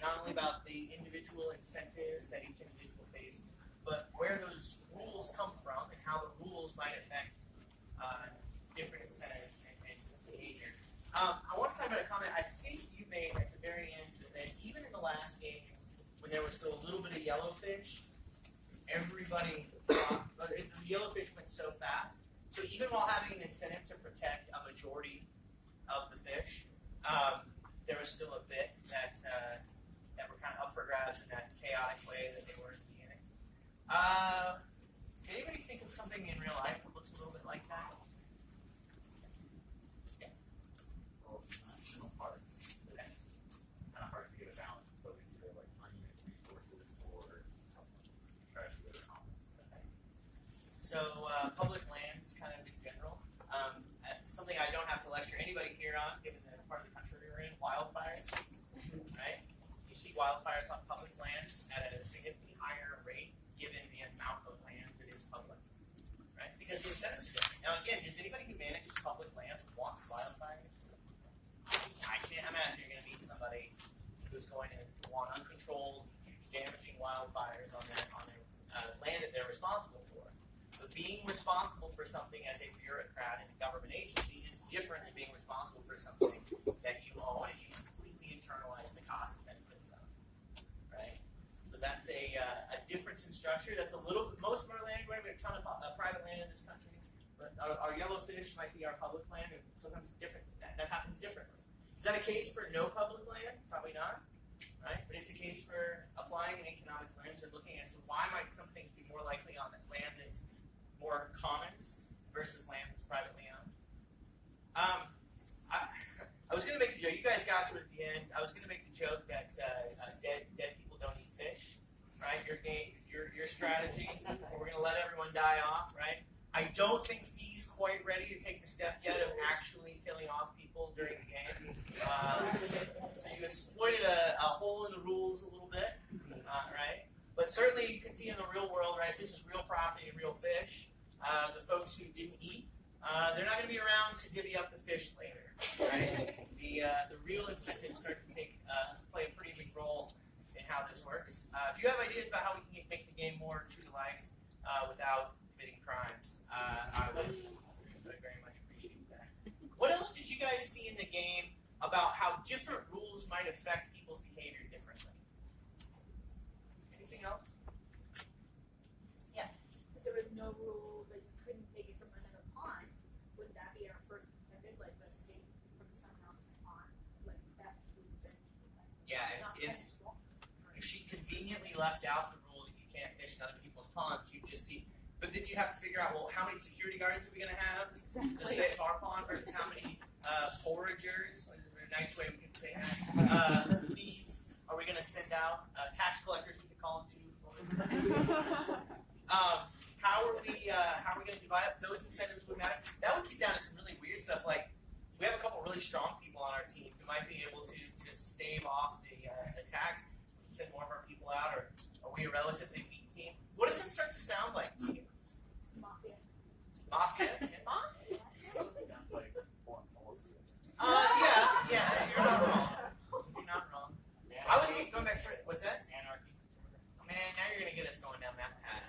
not only about the individual incentives that each individual faces, but where those rules come from and how the rules might affect different incentives and behavior. I want to talk about a comment I think you made at the very end that even in the last game, when there was still a little bit of yellowfish, everybody thought, the yellowfish went so fast. So even while having an incentive to protect a majority of the fish, there was still a bit that were kind of up for grabs in that chaotic way that they were in the beginning. Can anybody think of something in real life that looks a little bit like that? Yeah. Well, national parks. It's kind of hard to get a balance. So it's either like finite resources or trash litter commons. So public lands, kind of in general, something I don't have to lecture anybody here on, given the part of the country we're in, wildfires. Right? You see wildfires on public lands at a significantly higher rate, given the amount of land that is public. Right? Because the incentives are different. Now, again, does anybody who manages public lands want wildfires? I can't imagine you're going to meet somebody who's going to want uncontrolled, damaging wildfires on their land that they're responsible for. But being responsible for something as a bureaucrat in a government agency is different than being responsible for something that you own and you completely internalize the cost and benefits of. Right? So that's a difference in structure. That's a little, most of our land, we have a ton of private land in this country, but our yellowfish might be our public land, and sometimes it's different. That happens differently. Is that a case for no public land? Probably not. Right? But it's a case for applying an economic lens and looking as to why might some things be more likely on the land that's more commons versus land that's privately owned. I was going to make the joke. You guys got to it at the end. I was going to make the joke that dead people don't eat fish. Right? Your strategy. We're going to let everyone die off. Right? I don't think Fee's quite ready to take the step yet of actually killing off people during the game. So you exploited a hole in the rules a little bit, right? But certainly you can see in the real world, right? This is real property and real fish. The folks who didn't eat, they're not going to be around to divvy up the fish later, right? The real incentives start to play a pretty big role in how this works. If you have ideas about how we can make the game more true to life without committing crimes, I would very much appreciate that. What else did you guys see in the game about how different rules might affect people's behavior differently? Anything else? Yeah. If there was no rule that you couldn't take it from another pond, would that be our first incentive? Like, let's take from someone else's pond, like that food. Yeah, if she conveniently left out the rule that you can't fish in other people's ponds, you just see. But then you have to figure out, well, how many security guards are we going to have to stay at our pond versus how many foragers? A nice way we can say that. Thieves. Are we going to send out tax collectors? We could call them too. How are we going to divide up those incentives? Would matter. That would get down to some really weird stuff. Like we have a couple really strong people on our team who might be able to stave off the tax, send more of our people out, or are we a relatively weak team? What does that start to sound like to you? Mafia. Mafia? Mafia? Sounds like foreign policy. Yeah, you're not wrong. You're not wrong. I was thinking, going back to, what's that? Anarchy. Man, now you're going to get us going down that path.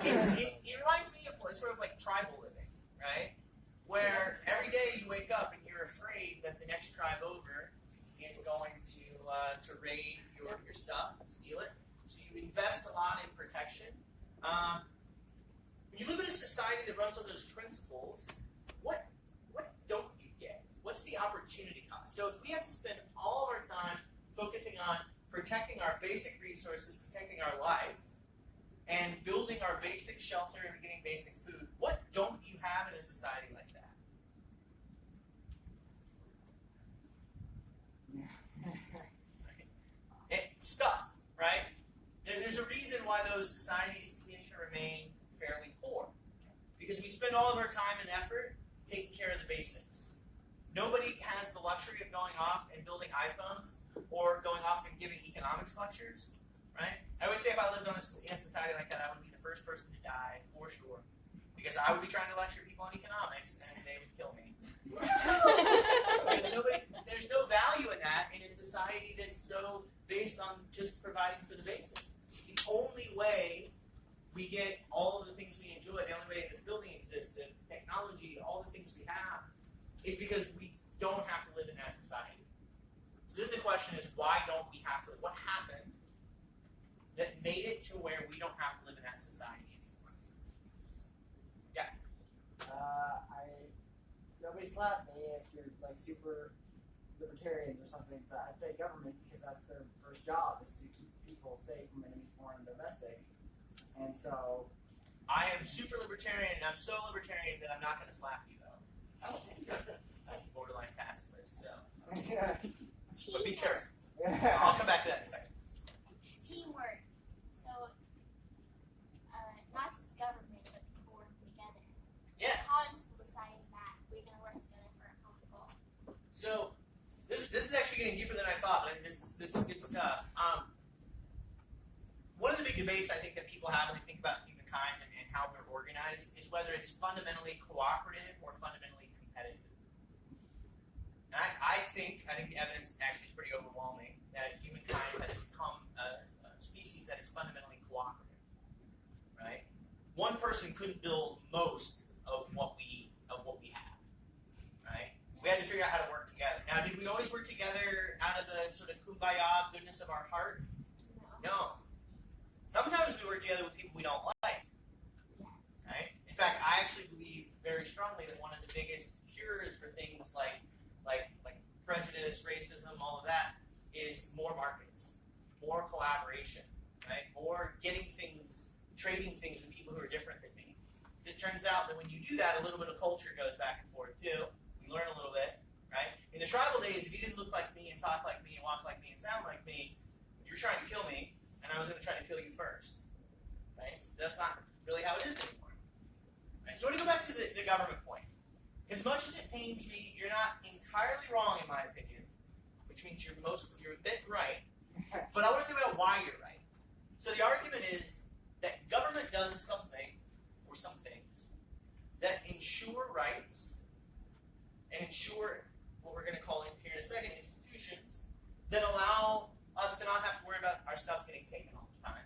It reminds me of sort of like tribal living, right? Where every day you wake up and you're afraid that the next tribe over is going to raid your stuff and steal it. So you invest a lot in protection. When you live in a society that runs on those principles, what don't you get? What's the opportunity cost? So if we have to spend all of our time focusing on protecting our basic resources, protecting our life, and building our basic shelter and getting basic food, what don't you have in a society like that? Stuff, right? There's a reason why those societies seem to remain fairly poor. Because we spend all of our time and effort taking care of the basics. Nobody has the luxury of going off and building iPhones or going off and giving economics lectures, right? I always say if I lived in a society like that, I would be the first person to die, for sure. Because I would be trying to lecture people on economics, and they would kill me. Because there's no value in that in a society society that's so based on just providing for the basics. The only way we get all of the things we enjoy, the only way this building exists, the technology, all the things we have, is because we don't have to live in that society. So then the question is, why don't we have to? What happened that made it to where we don't have to live in that society anymore? Yeah. Nobody slap me if you're like super libertarians or something, but I'd say government because that's their first job is to keep people safe from enemies foreign and domestic. And so I am super libertarian, and I'm so libertarian that I'm not going to slap you though. I'm borderline pacifist, so. But be careful. I'll come back to that in a second. Teamwork. So, not just government, but people working together. Yeah. How is people deciding that we're going to work together for a common goal? So this is actually getting deeper than I thought, but this is good stuff. One of the big debates I think that people have when they think about humankind and how we're organized is whether it's fundamentally cooperative or fundamentally competitive. And I think the evidence actually is pretty overwhelming that humankind has become a species that is fundamentally cooperative. Right? One person couldn't build most of what we have. Right? We had to figure out how to work together. Now, did we always work together out of the sort of kumbaya goodness of our heart? No. Sometimes we work together with people we don't like. Right? In fact, I actually believe very strongly that one of the biggest cures for things like prejudice, racism, all of that, is more markets, more collaboration, right? More getting things, trading things with people who are different than me. So it turns out that when you do that, a little bit of culture goes back and forth too. We learn a little bit, right? In the tribal days, if you didn't look like me and talk like me and walk like me and sound like me, you were trying to kill me, and I was going to try to kill you first, right? That's not really how it is anymore. Right? So I want to go back to the government point. As much as it pains me, you're not entirely wrong in my opinion, which means you're a bit right. But I want to talk about why you're right. So the argument is that government does something, or some things, that ensure rights and ensure what we're going to call in here in a second institutions that allow us to not have to worry about our stuff getting taken all the time.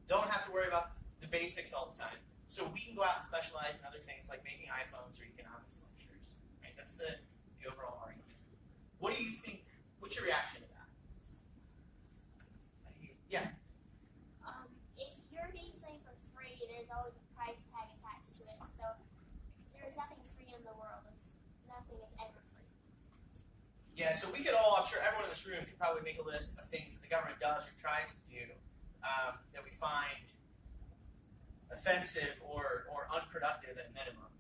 Don't have to worry about the basics all the time. So we can go out and specialize in other things like making iPhones or economics lectures. Right? That's the overall argument. What do you think? What's your reaction to that? Yeah. If you're getting something for free, there's always a price tag attached to it. So there's nothing free in the world. Nothing is ever free. Yeah, so we could all, I'm sure everyone in this room could probably make a list of things that the government does or tries to do that we find offensive or unproductive at a minimum.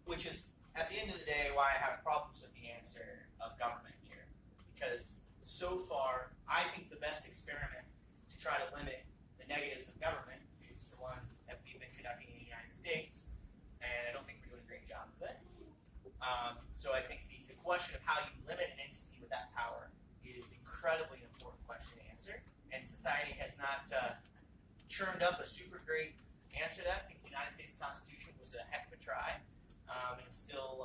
Which is, at the end of the day, why I have problems with the answer of government here. Because so far, I think the best experiment to try to limit the negatives of government is the one that we've been conducting in the United States. And I don't think we're doing a great job of it. So I think the question of how you limit an entity with that power is incredibly important question to answer. And society has not churned up a super great answer to that. I think the United States Constitution was a heck of a try. It's still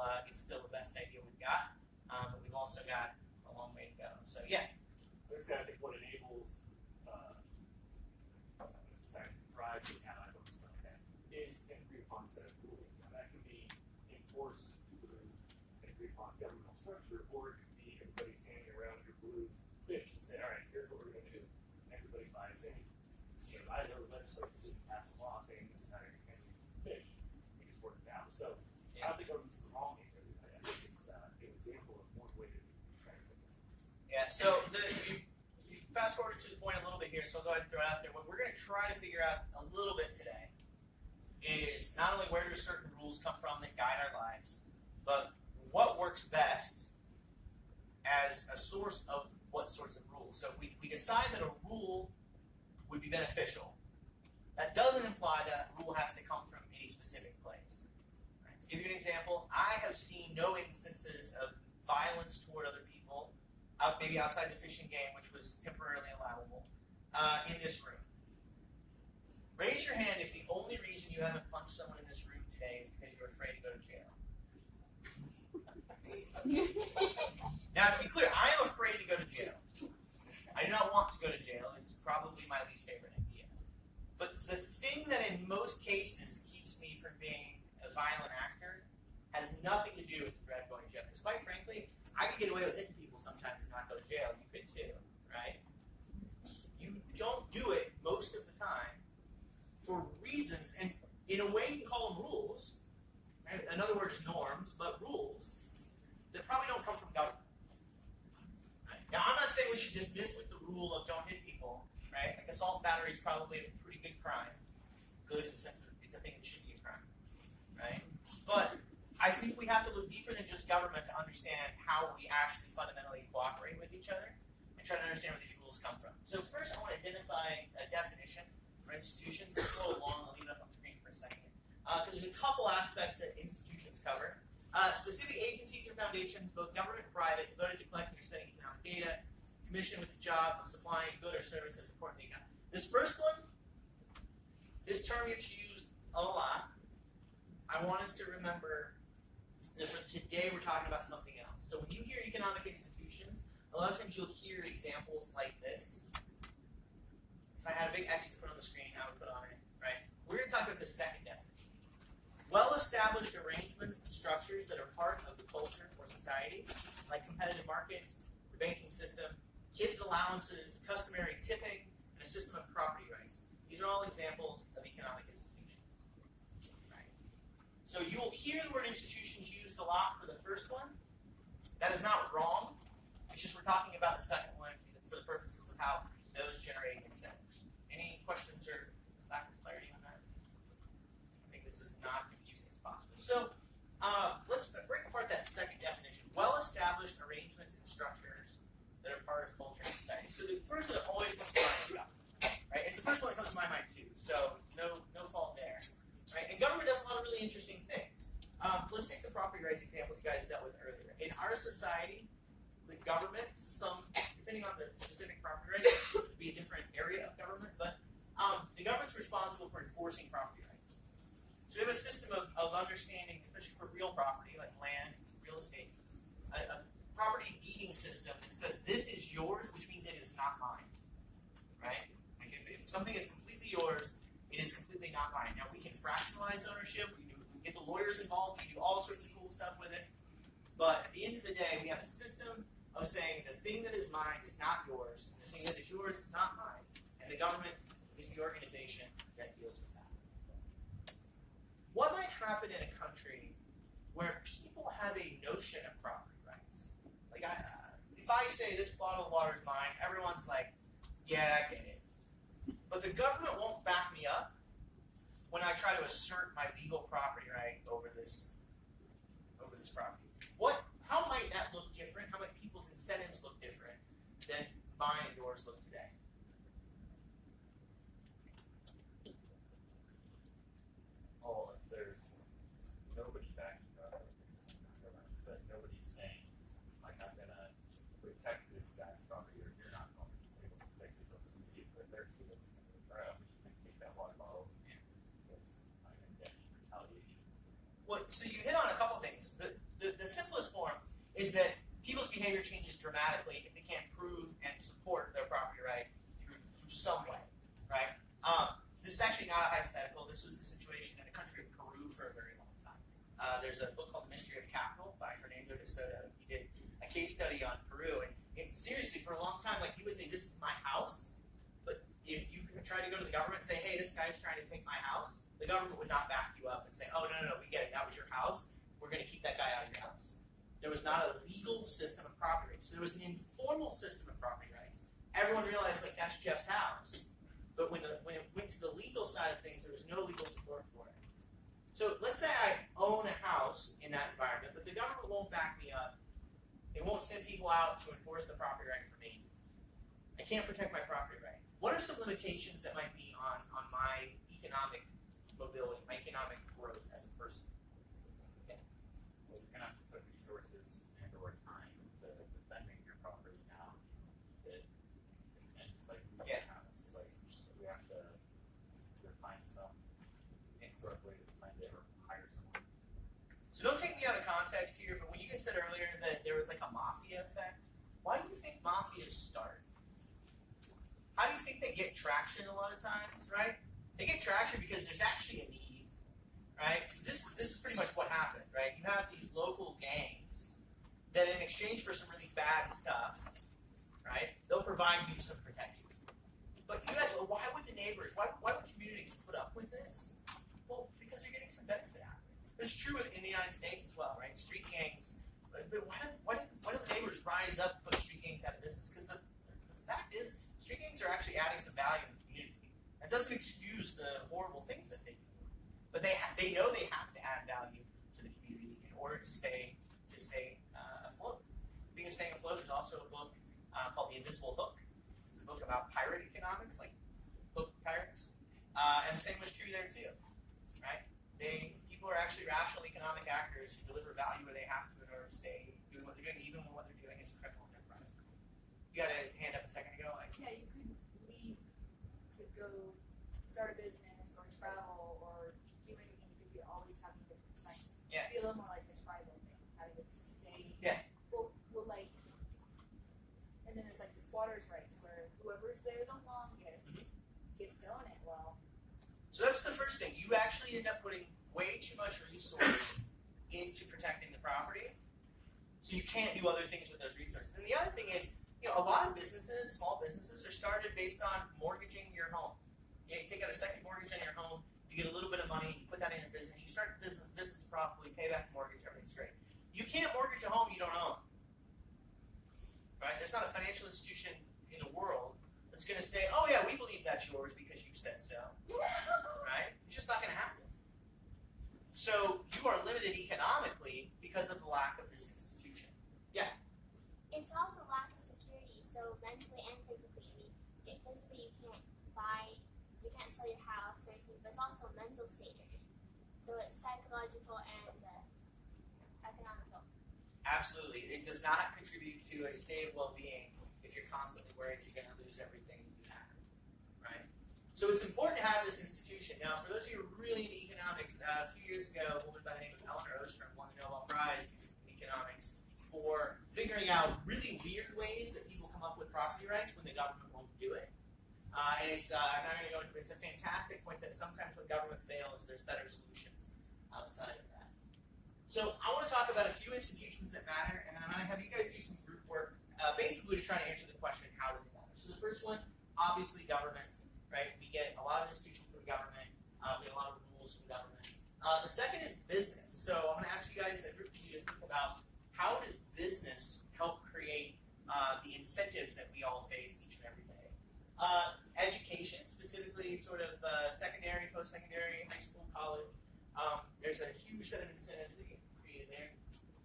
the best idea we've got. But we've also got a long way to go. So yeah. I think what enables society to thrive and have something like that is an agreed upon set of rules. Now that can be enforced through an agreed upon governmental structure, or it could be everybody standing around your blue fish and say, all right, here's what we're going to do. And everybody buys in. I know the legislature didn't pass a law saying this is how you're going to fish. We just worked it out. So I don't think government's the wrong answer. I think it's an example of one way to try to fix it. Yeah, so you fast forward to the point a little bit here, so I'll go ahead and throw it out there. What we're going to try to figure out a little bit today is not only where do certain rules come from that guide our lives, but what works best as a source of what sorts of rules. So if we decide that a rule would be beneficial, that doesn't imply that rule has to come from any specific place. Right? To give you an example, I have seen no instances of violence toward other people, maybe outside the fishing game, which was temporarily allowable, in this room. Raise your hand if the only reason you haven't punched someone in this room today is because you're afraid to go to jail. Now, to be clear, I am afraid to go to jail. I do not want to go to jail. It's probably my least favorite idea. But the thing that in most cases keeps me from being a violent actor has nothing to do with the threat of going to jail. Because quite frankly, I could get away with hitting people sometimes and not go to jail. You could too, right? You don't do it most of the time for reasons, and in a way you can call them rules. Right? Another word is norms, but rules that probably don't come from government. Right? Now, I'm not saying we should dismiss with the rule of don't hit people, right? Like assault and battery is probably a pretty good crime. Good in the sense of it's a thing that should be a crime, right? But I think we have to look deeper than just government to understand how we actually fundamentally cooperate with each other and try to understand where these rules come from. So first, I want to identify a definition for institutions. It's a little long. I'll leave it up on the screen for a second. Because there's a couple aspects that institutions cover. Specific agencies or foundations, both government and private, devoted to collecting or studying economic data, commissioned with the job of supplying good or service as important to the economy. This first one, this term gets used a lot. I want us to remember that for today we're talking about something else. So when you hear economic institutions, a lot of times you'll hear examples like this. If I had a big X to put on the screen, I would put on it, right? We're going to talk about the second definition. Well-established arrangements and structures that are part of the culture or society, like competitive markets, the banking system, kids' allowances, customary tipping, and a system of property rights. These are all examples of economic institutions. Right? So you will hear the word institutions used a lot for the first one. That is not wrong. It's just we're talking about the second one for the purposes of how those generate incentives. Any questions or lack of clarity on that? I think this is not confusing as possible. So let's break apart that second definition. Well-established arrangements and structures that are part of culture and society. So the first one that always comes to mind, right? It's the first one that comes to my mind too. So no fault there, right? And government does a lot of really interesting things. Let's take the property rights example you guys dealt with earlier. In our society, the government, depending on the specific property rights, it would be a different area of government, but the government's responsible for enforcing property rights. So we have a system of understanding, especially for real property, like land, real estate, a property deeding system that says this is yours, which means it is not mine, right? Like if something is completely yours, it is completely not mine. Now we can fractionalize ownership, we get the lawyers involved, we do all sorts of cool stuff with it, but at the end of the day, we have a system of saying the thing that is mine is not yours, and the thing that is yours is not mine, and the government is the organization that deals with that. What might happen in a country where people have a notion of property rights? Like, if I say this bottle of water is mine, everyone's like, yeah, I get it. But the government won't back me up when I try to assert my legal property right over this property. How might that look different? How might people's incentives look different than mine and yours look today? Oh, if there's nobody backing up, but nobody's saying, like, I'm going to protect this guy's property, or you're not going to be able to protect it, or somebody put their feet up the ground, you can take that water bottle, because I'm going to get retaliation. Well, so you hit on a couple things. The simplest form is that people's behavior changes dramatically if they can't prove and support their property right through some way, right? This is actually not a hypothetical. This was the situation in the country of Peru for a very long time. There's a book called The Mystery of Capital by Hernando de Soto. He did a case study on Peru, and seriously, for a long time, like, he would say, this is my house, but if you try to go to the government and say, hey, this guy's trying to take my house, the government would not back you up and say, oh, no, we get it, that was your house, we're going to keep that guy out of your house. There was not a legal system of property rights. So there was an informal system of property rights. Everyone realized, like, that's Jeff's house. But when it went to the legal side of things, there was no legal support for it. So let's say I own a house in that environment, but the government won't back me up. It won't send people out to enforce the property right for me. I can't protect my property right. What are some limitations that might be on my economic mobility, my economic growth as a person? Well, you're going to have to put resources and or time into defending your property now. And it's like, it's like we have to either find some sort of way to defend it or hire someone. So don't take me out of context here, but when you guys said earlier that there was like a mafia effect, why do you think mafias start? How do you think they get traction a lot of times, right? They get traction because there's actually a need, right? So this is pretty much what happened, right? You have these local gangs that in exchange for some really bad stuff, right, they'll provide you some protection. But you guys, why would the neighbors, why would communities put up with this? Well, because they're getting some benefit out of it. It's true in the United States as well, right? Street gangs, but why do the neighbors rise up and put street gangs out of business? Because the fact is, street gangs are actually adding some value in the community. That doesn't excuse the horrible things that they do, but they know they have to add value to the community in order to stay afloat. Speaking of staying afloat, there's also a book called The Invisible Hook. It's a book about pirate economics, like hook pirates, and the same was true there too, right? People are actually rational economic actors who deliver value where they have to in order to stay doing what they're doing, even when what they're doing is a criminal enterprise. You got a hand up a second ago. Yeah, you could leave to go start a business or travel or do anything because you always have different things. Yeah. Be a little more like the tribal thing, having to stay. Yeah. Well, like, and then there's like squatters' rights where whoever's there the longest gets to own it. Well. So that's the first thing. You actually end up putting way too much resource into protecting the property, so you can't do other things with those resources. And the other thing is, a lot of businesses, small businesses, are started based on mortgaging your home. You take out a second mortgage on your home, you get a little bit of money, you put that in your business, you start the business properly, pay back the mortgage, everything's great. You can't mortgage a home you don't own. Right? There's not a financial institution in the world that's going to say, oh yeah, we believe that's yours because you said so. Right? It's just not going to happen. So you are limited economically because of the lack of this institution. Yeah? It's also lack of security, so mentally and physically. I mean, physically you can't sell your house or anything, but it's also a mental state. So it's psychological and economical. Absolutely. It does not contribute to a state of well-being if you're constantly worried you're going to lose everything you have. Right? So it's important to have this institution. Now, for those of you who are really into economics, a few years ago, a woman by the name of Eleanor Ostrom won the Nobel Prize in economics for figuring out really weird ways that people come up with property rights when the government won't do it. And it's I'm not going to go into it. It's a fantastic point that sometimes when government fails, there's better solutions outside of that. So I want to talk about a few institutions that matter, and then I'm going to have you guys do some group work, basically to try to answer the question, how do they matter? So the first one, obviously government, right? We get a lot of institutions from government. We get a lot of rules from government. The second is business. So I'm going to ask you guys, a group of you, to think about how does business help create the incentives that we all face each and every day. Education, specifically sort of secondary, post-secondary, high school, college. There's a huge set of incentives that get created there.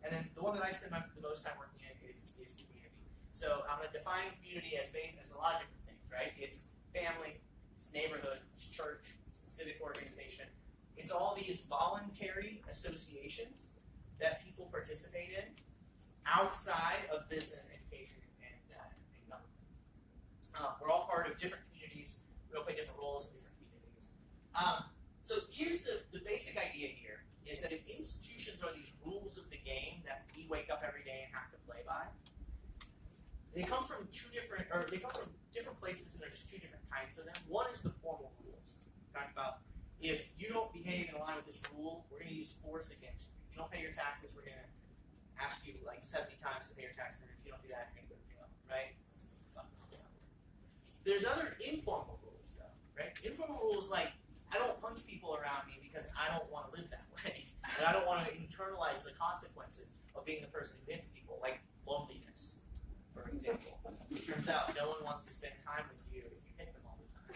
And then the one that I spend the most time working in is community. So I'm going to define community as a lot of different things, right? It's family, it's neighborhood, it's church, it's civic organization. It's all these voluntary associations that people participate in outside of business, education, and government. We're all part of different communities. We all play different roles in different communities. So here's the basic idea here, is that if institutions are these rules of the game that we wake up every day and have to play by, they come from different places, and there's two different kinds of them. One is the formal rules. We talked about, if you don't behave in line with this rule, we're going to use force against you. If you don't pay your taxes, we're going to ask you like 70 times to pay your taxes, and if you don't do that, you're going to go to jail, right? There's other informal rules, though, right? Informal rules like, I don't punch people around me because I don't want to live that way. And I don't want to internalize the consequences of being the person who hits people, like loneliness, for example. It turns out no one wants to spend time with you if you hit them all the time,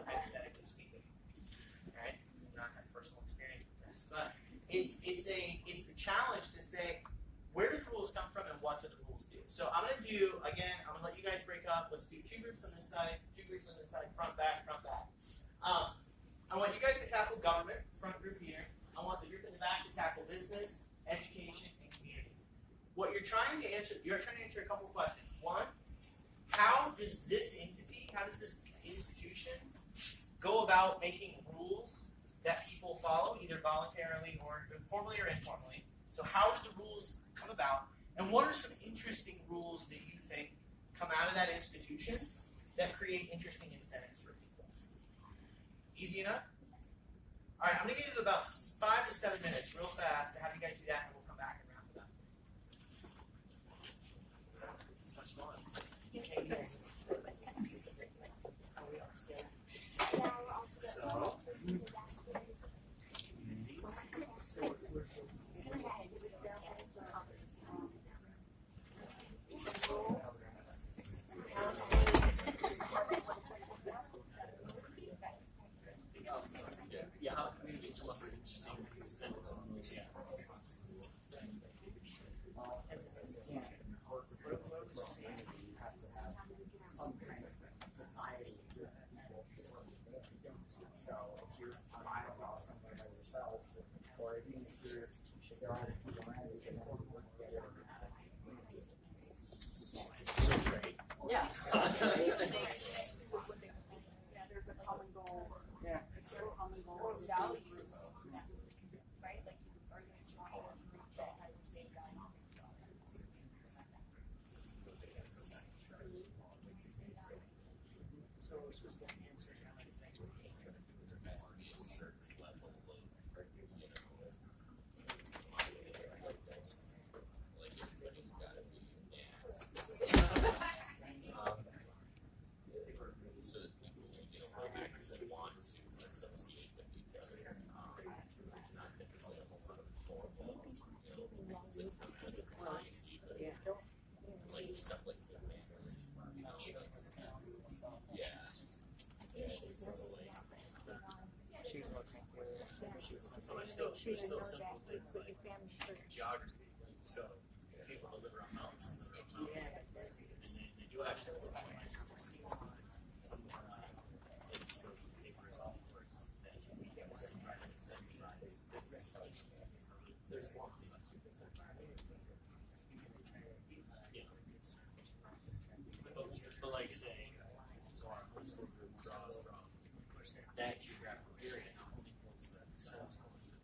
hypothetically speaking. Right? I've not had personal experience with this, but it's the challenge to say, where do the rules come from and what do the rules do? So I'm going to let you guys break up. Let's do two groups on this side, front, back. I want you guys to tackle government, front group here. I want the group in the back to tackle business, education, and community. What you're trying to answer a couple of questions. One, how does this institution go about making rules that people follow, either voluntarily or formally or informally. So how did the rules come about? And what are some interesting rules that you think come out of that institution that create interesting incentives for people? Easy enough? All right, I'm going to give you about 5 to 7 minutes real fast to have you guys do that, and we'll come back and wrap it up. It's much fun. Yeah, how the communities come up with interesting incentives on those. Yeah. You have to have some kind of society with people. So if you're on an island off somewhere by yourself, or even if you're around people around you can work together. So trade. Yeah. There's a common goal. Yeah. Common goal or values. Right? Like you are going to join a group that has the same values. So we're supposed to answer how many things we can. There has to be a certain level of, like everybody's got to be, so that people can get involved that want to associate with each other. Not typically a whole lot of formal, sit down as a community, but like stuff like the manners. Yeah. Yeah, it's probably. She was looking So there's still simple things like geography. So people that live around mountains, and they do actually live around mountains. It's for paper golf course that you need to drive and incentivize business. There's one. But like say, so our high school group draws from that geographical area, not only points that themselves on money.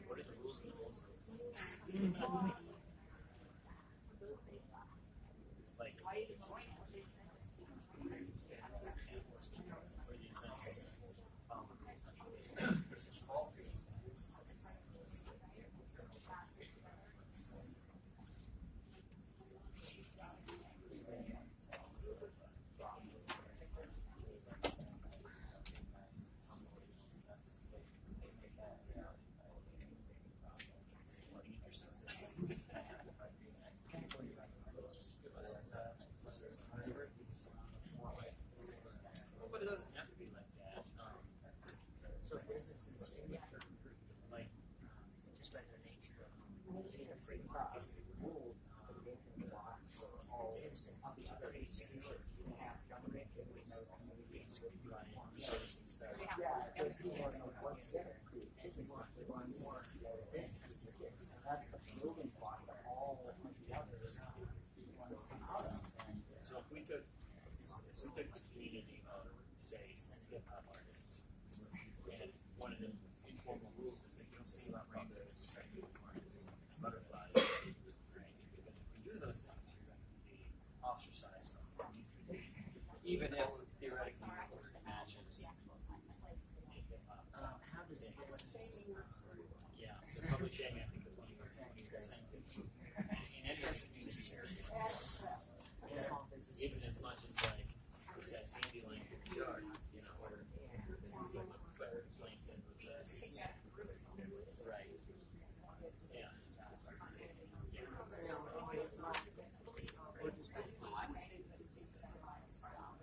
What are the rules in this old school? Like, Why are you joining? What they say? where the incentives? But it doesn't have to be like that. So businesses, like, just by their nature of being a free market, it's instant. You have government that we know communities with services and stuff. Yeah, those people are going to work together. They want to run more business. And that's the building block that all the others want to come out of. So if we took the community of, say, hip hop artists, and one of the informal rules is that you don't sing about rainbows, unicorns, and butterflies, right? Because if you do those things, you're going to be ostracized from the community. Even if theoretically your work matches hip hop. How does business? Yeah, so public shaming, I think, is one of your incentives in any community area. Even as much as like this guy's handy line in the yard, you know, or whoever complains in with the right. Yes.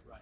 Right.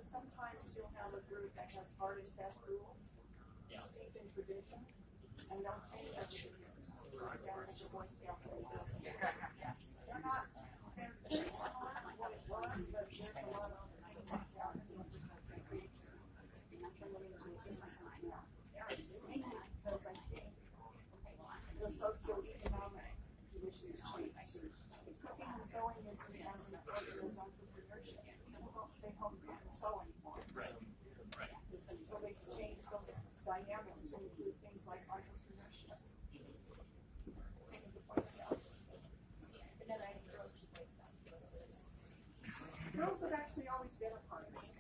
sometimes you'll have a group that has hard and fast rules, Yeah. steeped in tradition, and don't change over the years. For example, the Boy Scouts and Girl Scouts. They're not, they're what it was, but there's a lot of because I think the socioeconomic conditions change. Cooking and sewing isn't as important as entrepreneurship. People don't stay home and sew anymore. Right. Right. So they change those dynamics to include things like entrepreneurship. Think of the Boy Scouts. But then I think girls should play stuff. Girls have actually always been a part of this.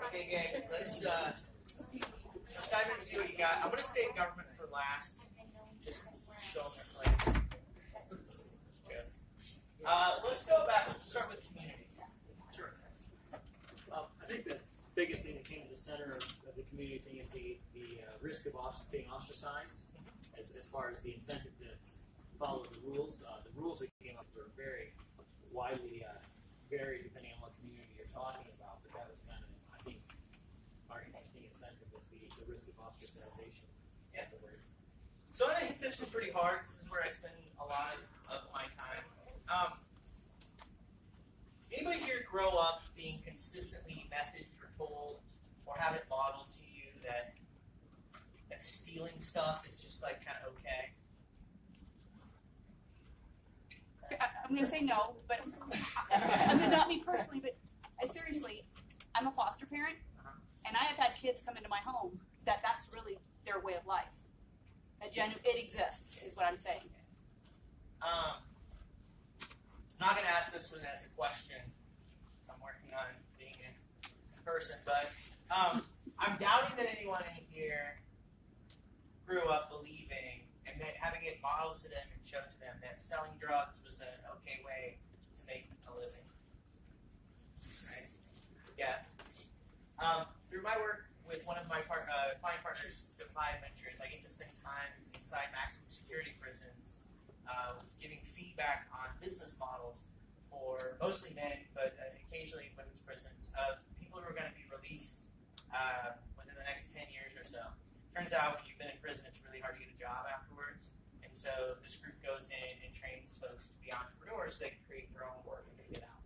Okay, gang, let's dive in and see what you got. I'm going to save government for last. Just show them their place. Good. Let's go back. Let's start with community. Sure. I think the biggest thing that came to the center of the community thing is the risk of being ostracized, as far as the incentive to follow the rules. The rules we came up with were very widely varied depending on what community you're talking about, but that was kind of, I think, our interesting incentive was the risk of ostracization. Yeah. That's a word. So I'm going to hit this one pretty hard. This is where I spend a lot of my time. Anybody here grow up being consistently messaged or told or have it modeled to you that stealing stuff is just like kind of okay? I'm going to say no, but I mean, not me personally, but seriously, I'm a foster parent, and I have had kids come into my home that's really their way of life. It exists, is what I'm saying. I'm not going to ask this one as a question, because I'm working on being in person, but I'm doubting that anyone in here grew up believing and having it modeled to them and shown to them that selling drugs was an okay way to make a living. Right? Yeah. Through my work with one of my client partners, Defy Ventures, I get to spend time inside maximum security prisons, giving feedback on business models for mostly men, but occasionally women's prisons, of people who are going to be released within the next 10 years or so. Turns out when you've been in prison, it's really hard to get a job afterwards. And so this group goes in and trains folks to be entrepreneurs so they can create their own work when they get out.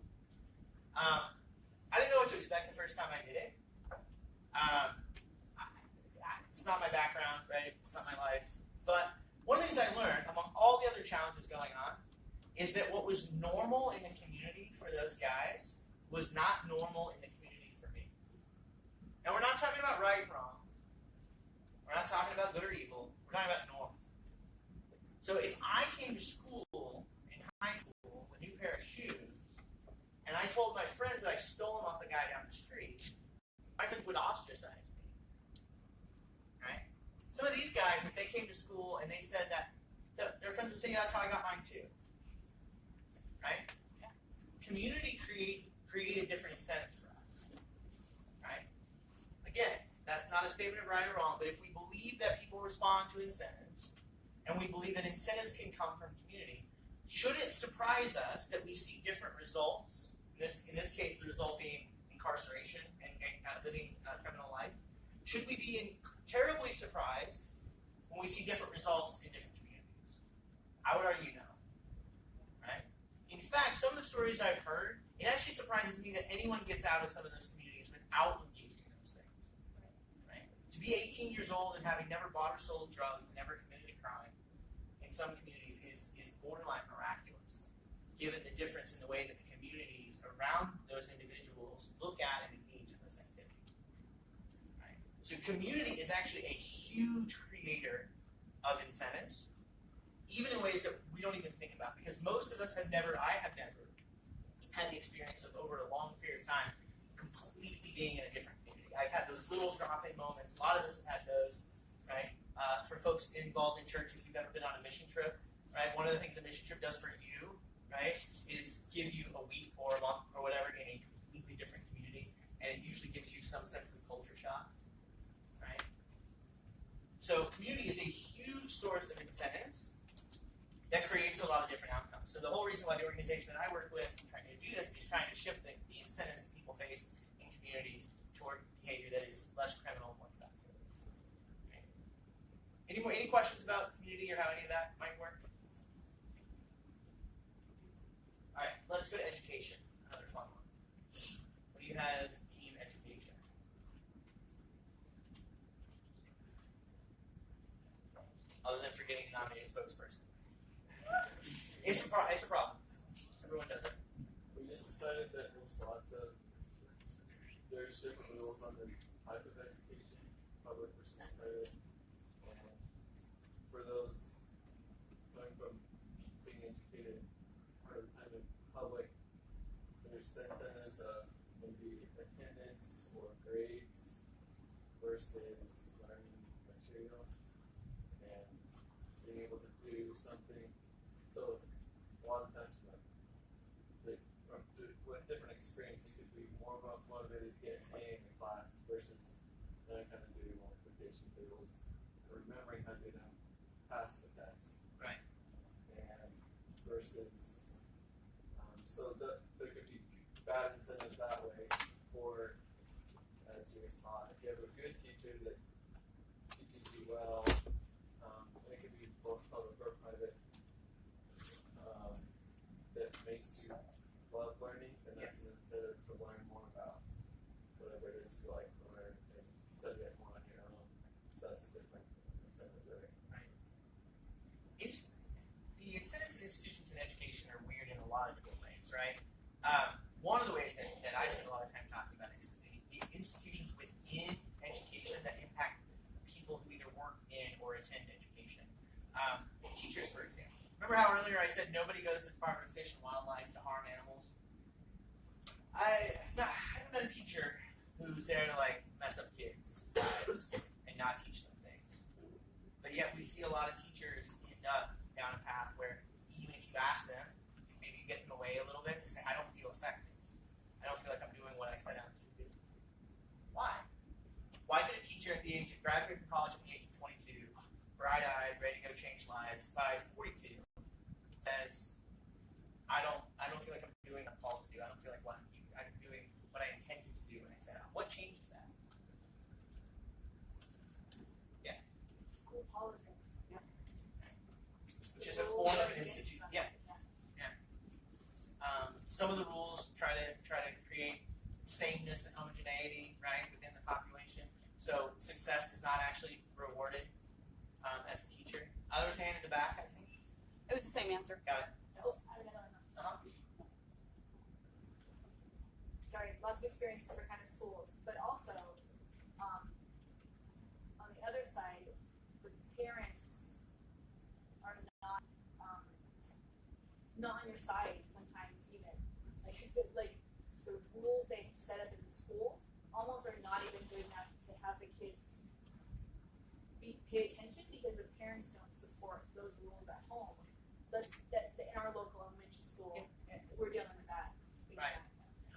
I didn't know what to expect the first time I did it. It's not my background, right? It's not my life. But one of the things I learned, among all the other challenges going on, is that what was normal in the community for those guys was not normal in the community for me. And we're not talking about right and wrong. We're not talking about good or evil. We're talking about normal. So if I came to school in high school with a new pair of shoes, and I told my friends that I stole them off the guy down the street, my friends would ostracize me. Right? Some of these guys, if they came to school and they said that, their friends would say, yeah, that's how I got mine too. Right? Yeah. Community created different incentives for us. Right? Again, that's not a statement of right or wrong, but if we believe that people respond to incentives, and we believe that incentives can come from community, should it surprise us that we see different results, in this case the result being incarceration and living a criminal life, should we be terribly surprised when we see different results in different communities? I would argue no. Right? In fact, some of the stories I've heard, it actually surprises me that anyone gets out of some of those communities without engaging in those things. Right? To be 18 years old and having never bought or sold drugs and never committed a crime in some communities is borderline miraculous, given the difference in the way that the communities around those individuals look at and engage in those activities. Right? So community is actually a huge creator of incentives, even in ways that we don't even think about, because most of us I have never had the experience of over a long period of time completely being in a different community. I've had those little drop-in moments. A lot of us have had those, right? For folks involved in church, if you've ever been on a mission trip, right? One of the things a mission trip does for you, right, is give you a week or a month or whatever in a completely different community, and it usually gives you some sense of culture shock, right? So community is a huge source of incentives that creates a lot of different outcomes. So the whole reason why the organization that I work with trying to do this is trying to shift the incentives that people face in communities toward behavior that is less criminal and more productive. Okay. Any questions about community or how any of that might work? All right, let's go to education. Another fun one. What do you have? Team education. Other than forgetting to nominate a spokesperson. It's a problem. Everyone does it. We just decided that there's different rules on the type of education, public versus private, and for those going from being educated for kind of public, there's incentives of maybe attendance or grades versus learning material and being able to do something. So a lot of times, with different experience, you could be more motivated to get an A in the class versus kind of doing multiplication tables, remembering how to pass the test. Right. And versus, so there could be bad incentives that way for, as you're taught, if you have a good teacher that teaches you well, and it could be both public or private, that makes you love learning, and that's an incentive to learn more about whatever it is you like to learn and study it more on your own. So that's a different incentive there. Right. It's the incentives in institutions in education are weird in a lot of different ways, right? One of the ways that I spend a lot of time talking about is the institutions within education that impact people who either work in or attend education. Teachers, for example. Remember how earlier I said nobody goes to the Department of Fish and Wildlife to harm animals? I haven't met a teacher who's there to like mess up kids' lives and not teach them things. But yet we see a lot of teachers end up down a path where even if you ask them, maybe you get them away a little bit and say, I don't feel effective. I don't feel like I'm doing what I set out to do. Why? Why did a teacher at the age of graduating from college at the age of 22, bright-eyed, ready to go change lives, by 42, says, I don't feel like I'm doing what I'm called to do. I don't feel like I'm doing what I intended to do when I set out. What changes that? Yeah. School politics. Yep. Which is a form of an institute. Yeah. Yeah. Some of the rules try to create sameness and homogeneity, right, within the population. So success is not actually rewarded as a teacher. Others hand in the back, I think. It was the same answer. Got it. Oh, I don't know. Sorry, lots of experience in different kind of schools, but also on the other side, the parents are not on your side sometimes even. Like the rules they set up in the school almost are not even good enough to have the kids pay attention because the parents don't support those rules at home. In our local elementary school, we're dealing with that. Right.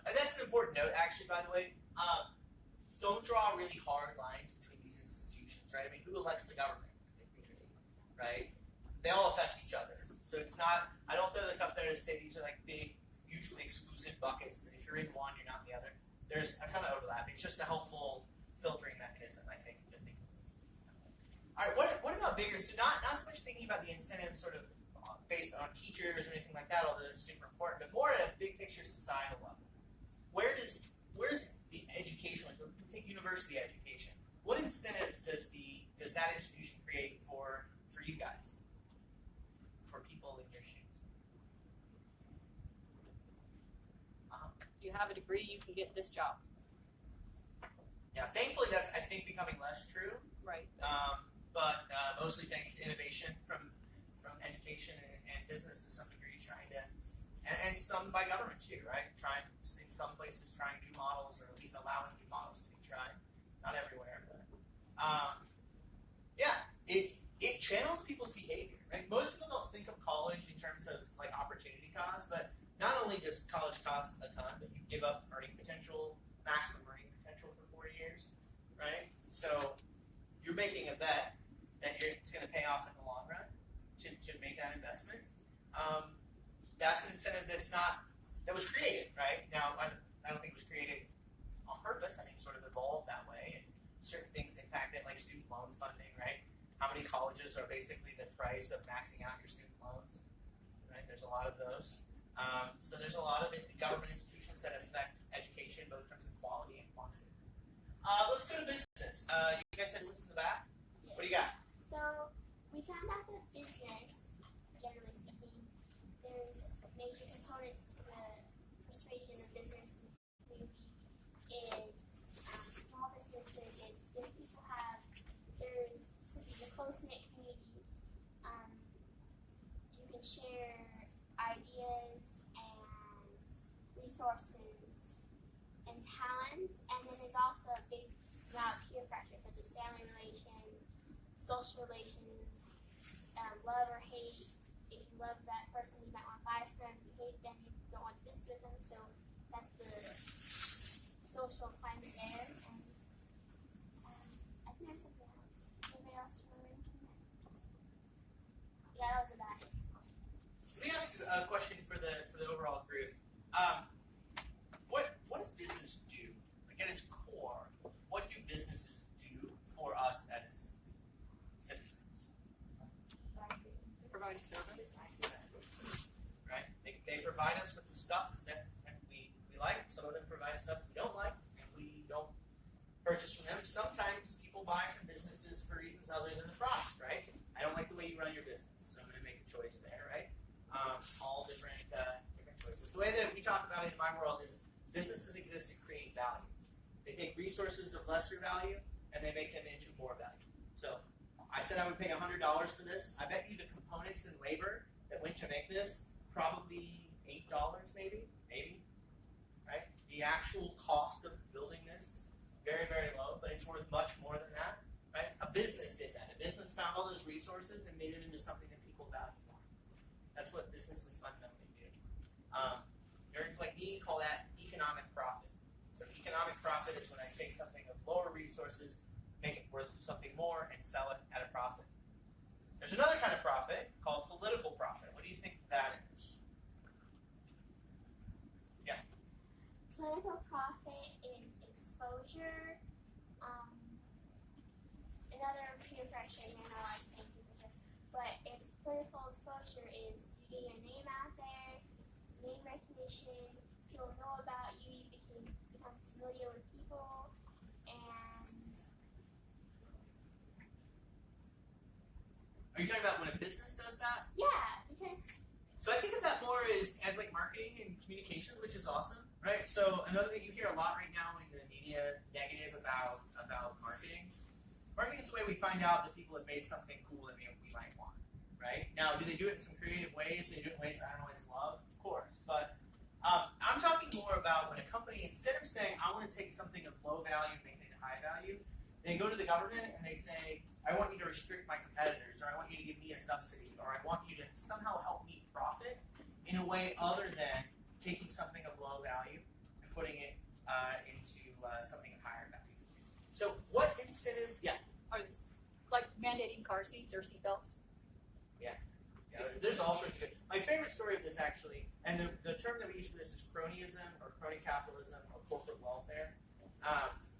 And that's an important note, actually, by the way. Don't draw really hard lines between these institutions, right? I mean, who elects the government in community, right? They all affect each other. So it's not, I don't throw this up there to say these are like big, mutually exclusive buckets, that if you're in one, you're not in the other. There's a ton of overlap. It's just a helpful filtering mechanism, I think, to think of. All right, what about bigger? So not so much thinking about the incentives sort of based on teachers or anything like that, although it's super important, but more at a big picture societal level. Where's the education? Like, take university education. What incentives does that institution create for you guys, for people in your shoes? You have a degree, you can get this job. Yeah, thankfully that's I think becoming less true. Right. But mostly thanks to innovation from education and business to some degree, trying to, and some by government too, right? In some places trying new models, or at least allowing new models to be tried. not everywhere, but yeah, it channels people's behavior, right? Most people don't think of college in terms of like opportunity cost, but not only does college cost a ton, but you give up earning potential, maximum earning potential for 4 years, right? So you're making a bet that it's going to pay off in the long run to make that investment. That's an incentive that was created, right? Now, I don't think it was created on purpose. I think it sort of evolved that way, and certain things impact it, like student loan funding, right? How many colleges are basically the price of maxing out your student loans, right? There's a lot of those. So there's a lot of government institutions that affect education, both in terms of quality and quantity. Let's go to business. You guys said what's in the back? Yes. What do you got? So we found out that business, generally speaking, there's major components to the persuasion of business community is small businesses. It's different people have. Since it's a close-knit community, you can share ideas and resources and talents, and then there's also a big amount of peer pressure, such as family relations, social relations, love or hate. If you love that person, you might want to buy from them. If you hate them, you don't want to visit with them. So that's the social climate there. And I think there's something else. Anybody else remember anything? Yeah, that was about it. Let me ask you a question for the overall group. What does business do? Like at its core, what do businesses do for us as citizens? Provide service. Right? They provide us with the stuff that we like. Some of them provide stuff we don't like, and we don't purchase from them. Sometimes people buy from businesses for reasons other than the product, right? I don't like the way you run your business, so I'm going to make a choice there, right? All different choices. The way that we talk about it in my world is businesses exist to create value. They take resources of lesser value and they make them into more value. So I said I would pay $100 for this. I bet you the components and labor that went to make this, probably $8 maybe, right? The actual cost of building this, very, very low, but it's worth much more than that, right? A business did that. A business found all those resources and made it into something that people value more. That's what businesses fundamentally do. Nerds like me call that economic profit. So economic profit is when I take something of lower resources, make it worth something more, and sell it at a profit. There's another kind of profit called political profit. What do you think that is? Yeah. Political profit is exposure. Another peer pressure, I know I'm saying peer pressure, but it's political exposure is you get your name out there, name recognition, people know about you, you become familiar with people, and Are you talking about when a business does that? yeah, because So I think of that more as like marketing and communications, which is awesome, right? So another thing you hear a lot right now in the media, negative about marketing. Marketing is the way we find out that people have made something cool that we might want, right? Now, do they do it in some creative ways? Do they do it in ways that I don't always love? Of course. But I'm talking more about when a company, instead of saying, I want to take something of low value and make it into high value, they go to the government and they say, I want you to restrict my competitors, or I want you to give me a subsidy, or I want you to somehow help me profit in a way other than taking something of low value and putting it into something of higher value. So what incentive, yeah, Like mandating car seats or seatbelts. yeah, there's all sorts of good. My favorite story of this actually, and the term that we use for this is cronyism or crony capitalism or corporate welfare.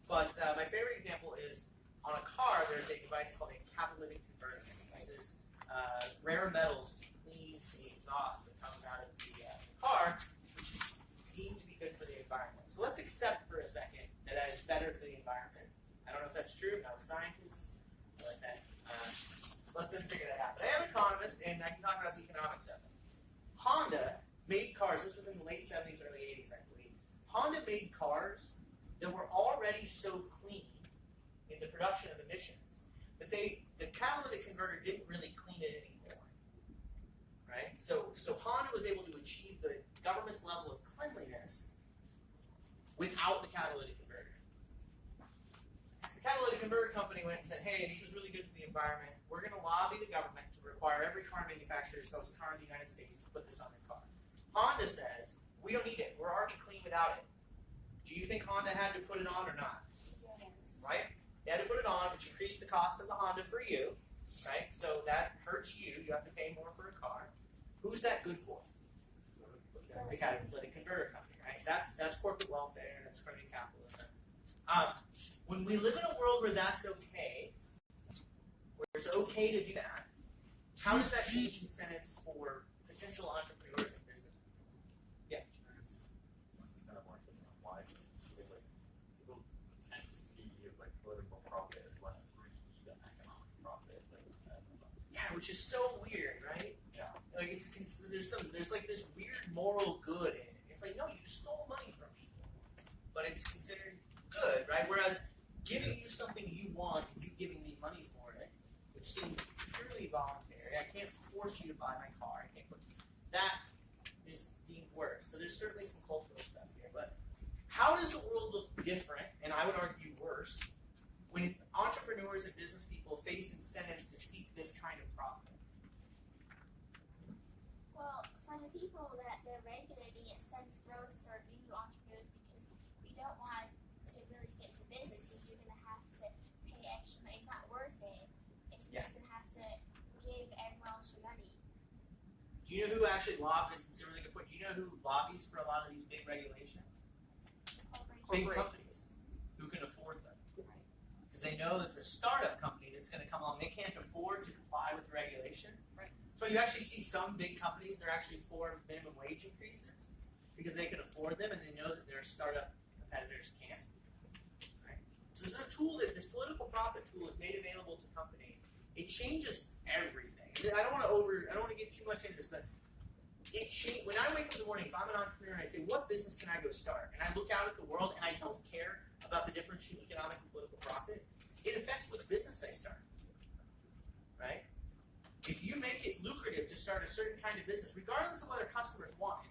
But my favorite example is on a car, there's a device called a catalytic converter. It uses rare metals to clean the exhaust that comes out of the car, which is deemed to be good for the environment. So let's accept for a second that that is better for the environment. I don't know if that's true. I'm not a scientist. Let that. Let them figure that out. But I am an economist, and I can talk about the economics of it. Honda made cars. This was in the late 70s, early 80s, I believe. Honda made cars that were already so clean in the production of emissions that the catalytic converter didn't really clean it anymore. Right? So Honda was able to achieve the government's level of cleanliness without the catalytic converter. converter company went and said, hey, this is really good for the environment. We're going to lobby the government to require every car manufacturer that sells a car in the United States to put this on their car. Honda says, we don't need it. We're already clean without it. Do you think Honda had to put it on or not? Right? They had to put it on, which increased the cost of the Honda for you. Right? So that hurts you. You have to pay more for a car. Who's that good for? The catalytic converter company, right? That's corporate welfare. That's credit capitalism. When we live in a world where that's okay, where it's okay to do that, how does that change incentives for potential entrepreneurs and business people? Yeah. It's kind of more thinking of why like people tend to see like political profit as less greedy than economic profit. Yeah, which is so weird, right? Yeah. Like there's like this weird moral good in it. It's like, no, you stole money from people, but it's considered good, right? Whereas giving you something you want and you giving me money for it, which seems purely voluntary. I can't force you to buy my car. I can't put that is deemed worse. So there's certainly some cultural stuff here. But how does the world look different, and I would argue worse, when entrepreneurs and business people face incentives to seek this kind of profit? Well, for the people that they're regulating, it sends growth for new entrepreneurs because we don't want to really get into business if you're going to have to pay extra money. It's not worth it if you're just going to have to give everyone else your money. Do you know who actually lobbies? It's a really good point. Do you know who lobbies for a lot of these big regulations? Big companies who can afford them. Because they know that the startup company that's going to come along, they can't afford to comply with the regulation. Right. So you actually see some big companies, they're actually for minimum wage increases because they can afford them and they know that their startup competitors can't. Right? So this is a tool that this political profit tool is made available to companies. It changes everything. I don't want to get too much into this, but when I wake up in the morning, if I'm an entrepreneur and I say, what business can I go start? And I look out at the world and I don't care about the difference between economic and political profit, it affects which business I start. Right? If you make it lucrative to start a certain kind of business, regardless of whether customers want it,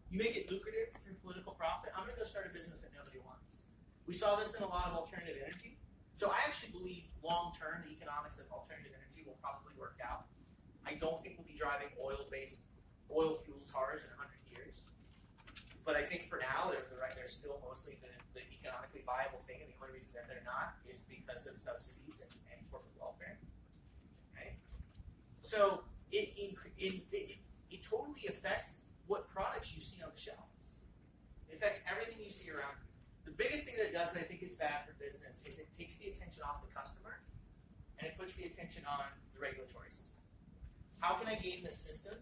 you make it lucrative through political profit, I'm going to go start a business that nobody wants. We saw this in a lot of alternative energy. So I actually believe long-term the economics of alternative energy will probably work out. I don't think we'll be driving oil-fueled cars in 100 years. But I think for now, they're still mostly the economically viable thing, and the only reason that they're not is because of subsidies and corporate welfare. Right? So it totally affects what products you see on the shelves. It affects everything you see around you. The biggest thing that it does, and I think is bad for business, is it takes the attention off the customer, and it puts the attention on the regulatory system. How can I game this system,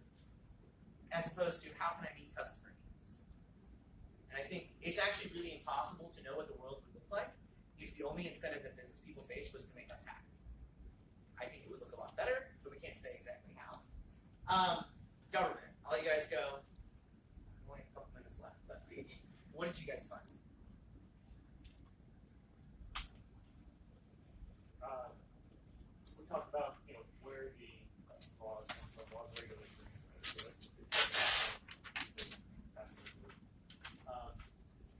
as opposed to how can I meet customer needs? And I think it's actually really impossible to know what the world would look like if the only incentive that business people face was to make us happy. I think it would look a lot better, but we can't say exactly how. Government. I'll let you guys go. Only a couple minutes left, but what did you guys find? We talked about where the laws come from, laws and regulations.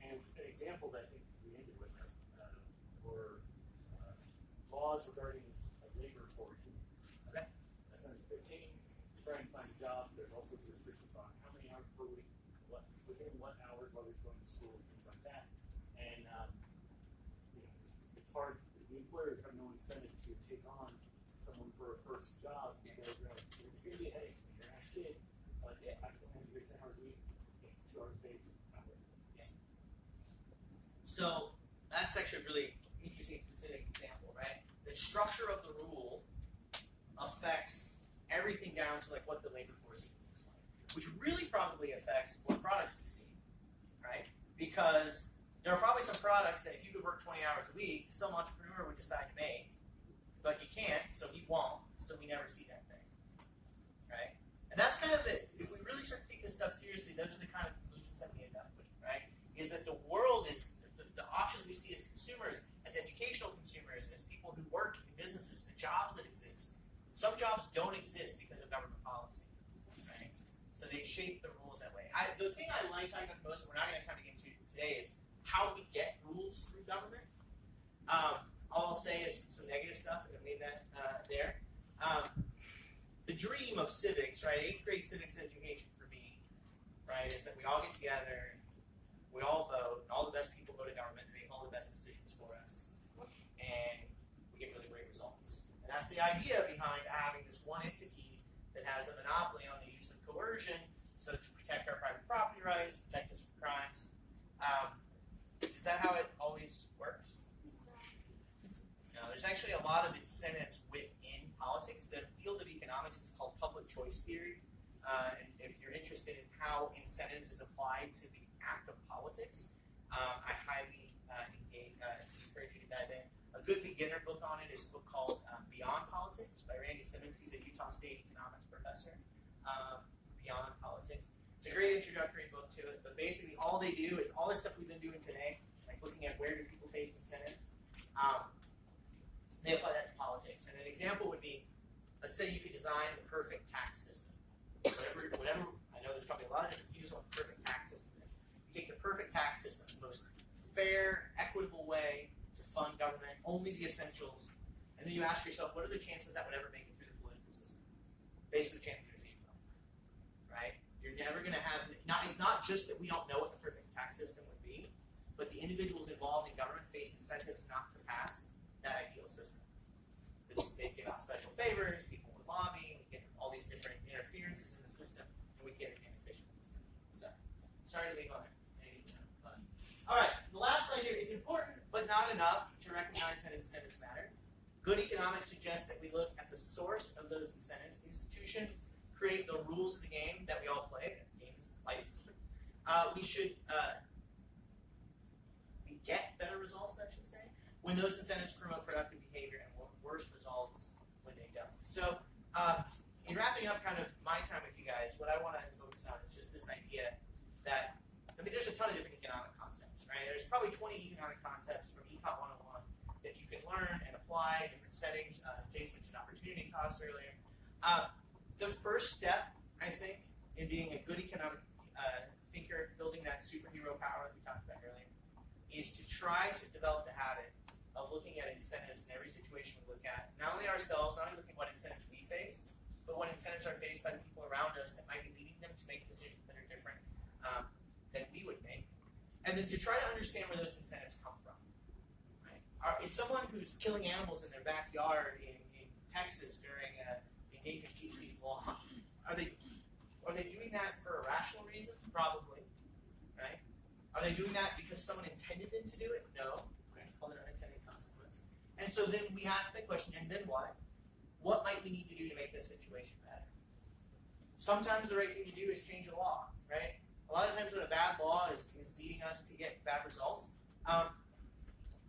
And an example that I think we ended with were laws regarding labor foraging. Okay. That's under 15. Trying to find a job. There's also restrictions on how many hours per week, within what hours, whether it's going to school, things like that. And it's hard. The employers have no incentive to take on someone for a first job because you're like, hey, you're a nice kid, but I can only do 10 hours a week, 2 hours paid. So that's actually a really interesting specific example, right? The structure of the rule affects everything down to like what the labor force looks like, which really probably affects what products we see, right? Because there are probably some products that if you could work 20 hours a week, some entrepreneur would decide to make, but you can't, so he won't, so we never see that thing, right? And that's kind of if we really start taking this stuff seriously, those are the kind of conclusions that we end up with, right? Is that the world is, the options we see as consumers, as educational consumers, as people who work in businesses, the jobs that exist. Some jobs don't exist because of government policy, right? So they shape the rules that way. The thing I like talking about the most, and we're not going to kind of get into today, is how we get rules through government. all I'll say is some negative stuff, and leave that there. The dream of civics, right? 8th grade civics education for me, right, is that we all get together, we all vote, and all the best people go to government and make all the best decisions for us, and we get really great results. And that's the idea behind having this one entity that has a monopoly on the use of coercion, so to protect our private property rights, protect us from crimes. Is that how it always works? No, there's actually a lot of incentives within politics. The field of economics is called public choice theory. And if you're interested in how incentives is applied to the act of politics, I highly encourage you to dive in. A good beginner book on it is a book called Beyond Politics by Randy Simmons. He's a Utah State economics professor. Beyond Politics. It's a great introductory book to it, but basically all they do is all this stuff we've been doing today, like looking at where do people face incentives, they apply that to politics. And an example would be, let's say you could design the perfect tax system. Whatever, I know there's probably a lot of different views on what the perfect tax system is. You take the perfect tax system, the most fair, equitable way to fund government, only the essentials, and then you ask yourself, what are the chances that would ever make it through the political system? Basically, the chances are zero. Right? You're never going to have, it's not just that we don't know what the perfect tax system would be, but the individuals involved in government face incentives not to pass that ideal system. Because they give out special favors, people would lobby, we get all these different interferences in the system, and we get an inefficient system. So, sorry to leave on it. All right, the last slide here is important, but not enough to recognize that incentives matter. Good economics suggests that we look at the source of those incentives. Institutions create the rules of the game that we all play. The game is life. We should we get better results, I should say, when those incentives promote productive behavior, and worse results when they don't. So, in wrapping up kind of my time with you guys, what I want to focus on is just this idea that, there's a ton of different economic concepts, right? There's probably 20 economic concepts from Econ 101 that you can learn and apply in different settings. Jason mentioned opportunity costs earlier. The first step, I think, in being a good economic thinker, building that superhero power that we talked about earlier, is to try to develop the habit of looking at incentives in every situation we look at. Not only ourselves, not only looking at what incentives we face, but what incentives are faced by the people around us that might be leading them to make decisions that are different than we would make. And then to try to understand where those incentives come from. Right? Is someone who's killing animals in their backyard in Texas during an endangered species law, are they doing that for a rational reason? Probably. Right? Are they doing that because someone intended them to do it? No. It's called an unintended consequence. And so then we ask the question, and then what? What might we need to do to make this situation better? Sometimes the right thing to do is change a law, right? A lot of times when a bad law is leading us to get bad results, the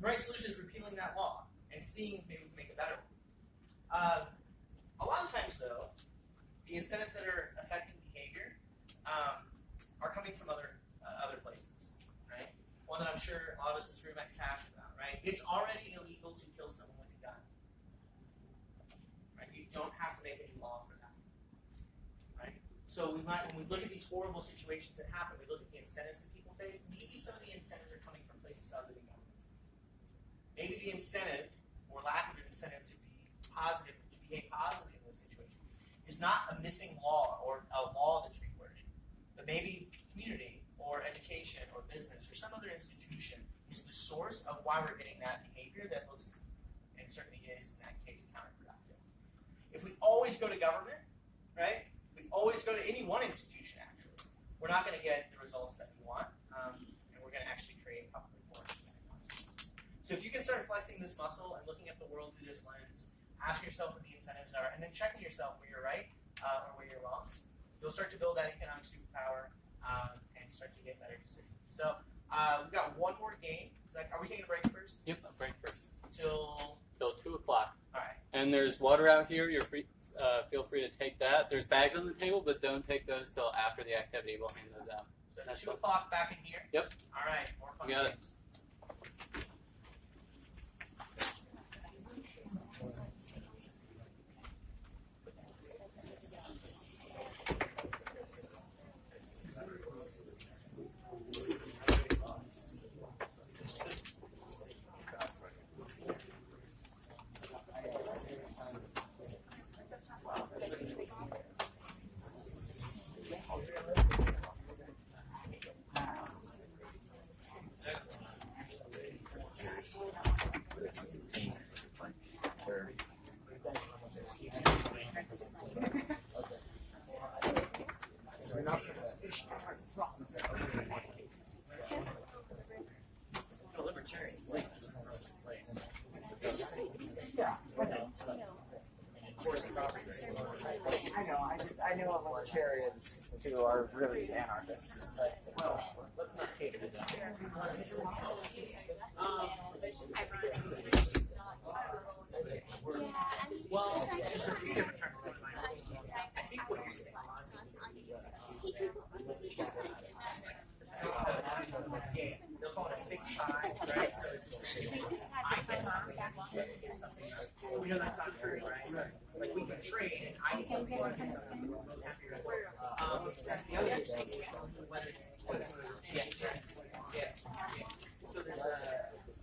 right solution is repealing that law and seeing if maybe we can make it better. A lot of times, though, the incentives that are affecting behavior are coming from other places, right? One that I'm sure a lot of us in this room might be passionate about, right? It's already illegal to kill someone with a gun. Right? You don't have to make a new law for that. Right? So when we look at these horrible situations that happen, we look at the incentives that people face. Maybe some of the incentives are coming from places other than government. Maybe the incentive, or lack of an incentive, to be positive, to behave positively in those situations, is not a missing law or a law that's reworded, but maybe community or education or business or some other institution is the source of why we're getting that behavior that looks, and certainly is in that case, counterproductive. If we always go to government, right? We always go to any one institution, actually, we're not going to get the results that we want, and we're going to actually create probably more consequences. So if you can start flexing this muscle and looking at the world through this lens, ask yourself what the incentives are, and then checking yourself where you're right or where you're wrong, you'll start to build that economic superpower and start to get better decisions. So we've got one more game. Are we taking a break first? Yep, a break first. Till 2 o'clock. All right. And there's water out here. You're free. Feel free to take that. There's bags on the table, but don't take those till after the activity. We'll hand those out. So 2 o'clock back in here? Yep. All right. More fun We got it. games. Well, let's not cater to that. Well, there's a few different terms going on. I think what you're saying, yeah, they'll call it a fixed time, right? So it's I get something, you get something. We know that's not true, right? Like we can trade, and I get something, you get something. I'm happy with it. The other thing is whether yeah. So there's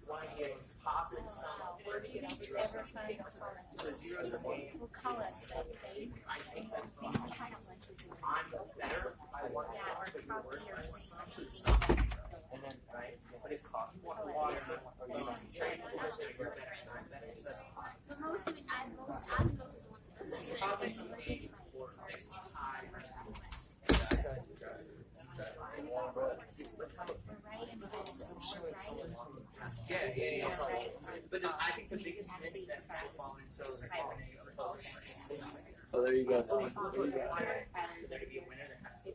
one is positive sum of zero sum. The zero sum game. I take that from I'm better. I want more, but you're worse. I want some to the sum. And then, right? But if you want the water, or you want to trade, or you're better, and I'm better, so that's probably something or 65 or something. Yeah. But I think the biggest thing that falls so Oh, there you go. For there to be a winner, there has to be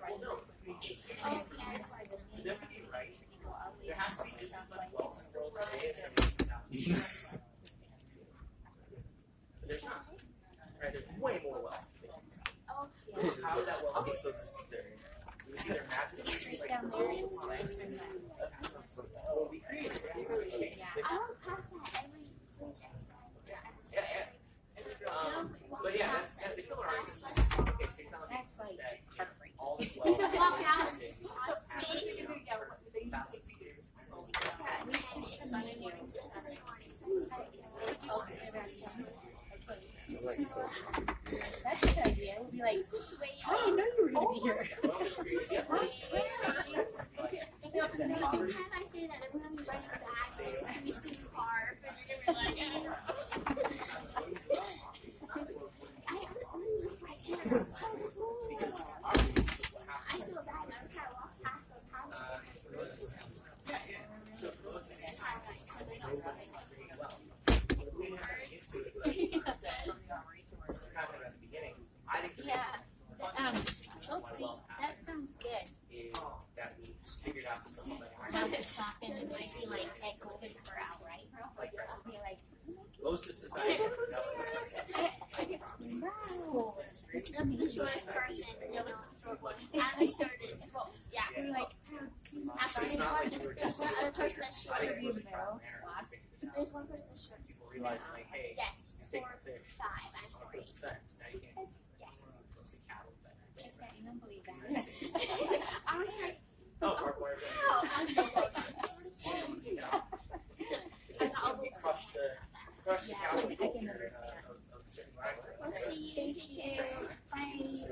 well, no. For them to be right, there has to be just as much wealth in the world today as there is now. But there's not. Right? There's way more wealth today. How would that wealth be so necessary? It was either magically like well, we created it. I don't pass that every episode. Yeah. But yeah, that's the killer argument. Okay, so you're telling me that all this wealth You can walk out and is That's a good idea. We'll be like, I didn't know you were going to be here. Every time I say that, we're going to be running back. It's going to be super far. But you're going to be like, I feel bad every time I walk past those houses. I think Let's see. That sounds good. is that we just figured out something like Now to stop in and might be like at Golden Corral, right? Be like, most of society. wow. I'm the shortest person, you know. I'm the shortest. Yeah, we're like, actually, It's not like you were just there's one other person that's I think shorter. it was a trial and error. There's one person that's shorter. People realize like, hey, Yes, take 4'5", the fish. I'm 4'8". Makes sense. Now you can't Yes. mostly cattle, but I can't even believe that. I was like, oh, barbed wire. wow. I'm just like, Crush the Yeah, cattle. I can understand. Of certain rivalries. We'll see you. Thank you. Bye, ladies.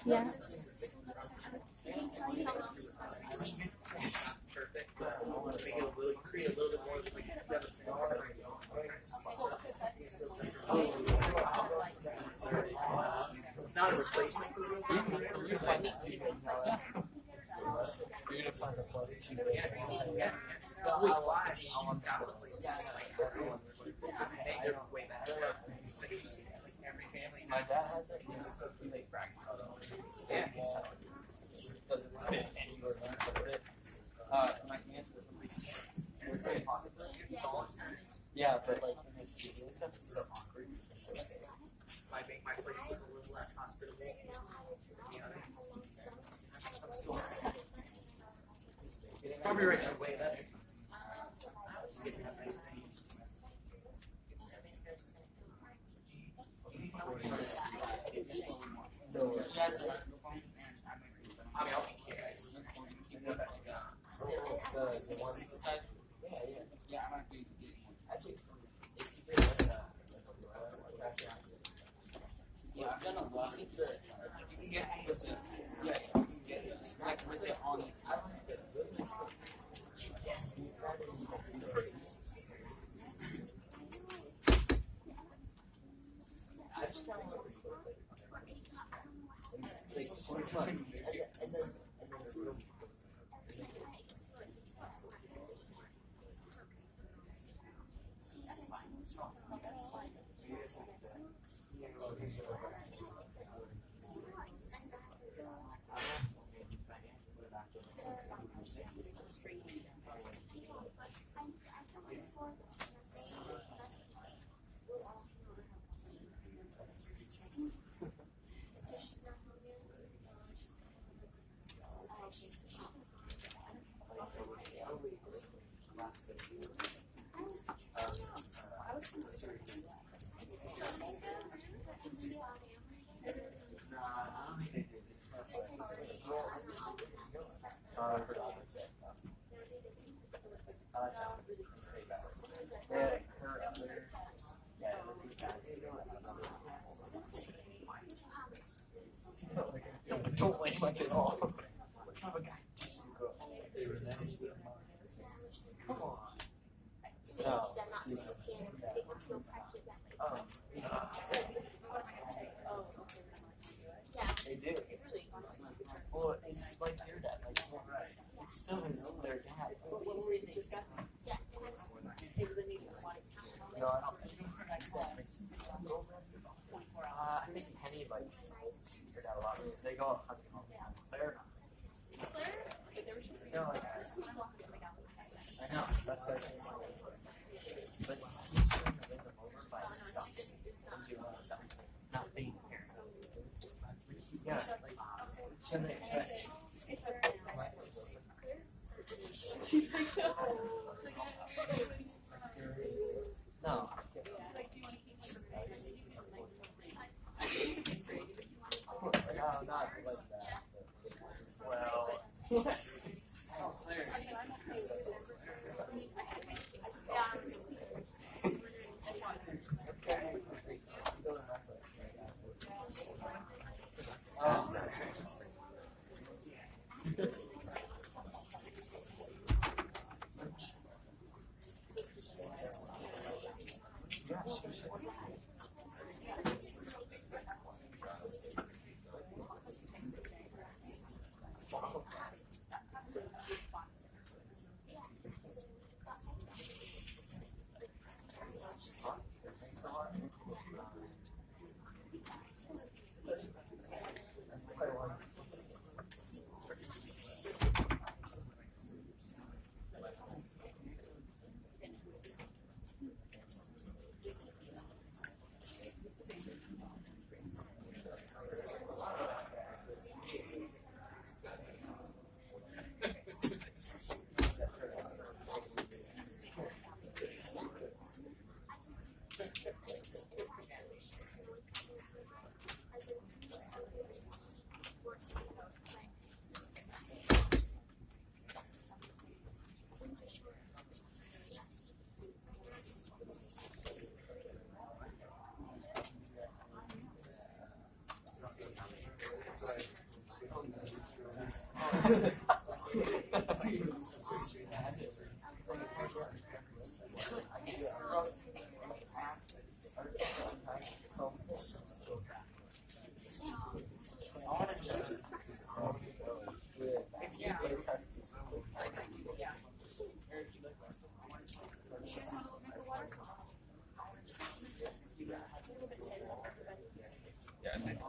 Yeah. Perfect, but I want to make it a little, create a little bit more like the other it's not a replacement for the You're gonna find a plus 2. yeah. The always lies on that replacement. They're way better. Like you see that, like every family. My dad has it. He like bracket Yeah. doesn't fit anywhere. My aunt doesn't like yeah, but like in his studio stuff, it's so awkward. Might make my place look a little less hospitable. You know, I'm still probably right there way better. Getting that nice things. So she has a I mean, I'll be curious. the one beside. Yeah, I might be actually. If you get yeah, I've done a lot of it. You can get with the you can get like with it on. I don't think it's good. Don't like much at all. Come on. No. They do. Well, it's like your dad. Like, it's still their dad. No, I don't think I think Penny likes your dad a lot because they go hunting all the time. Claire, no, like, I know, that's what I think. But he's trying to win them over by stuff. Doing stuff. Not being here. Yeah, like, shouldn't expect. No. No, not like that. Well. Oh, Claire.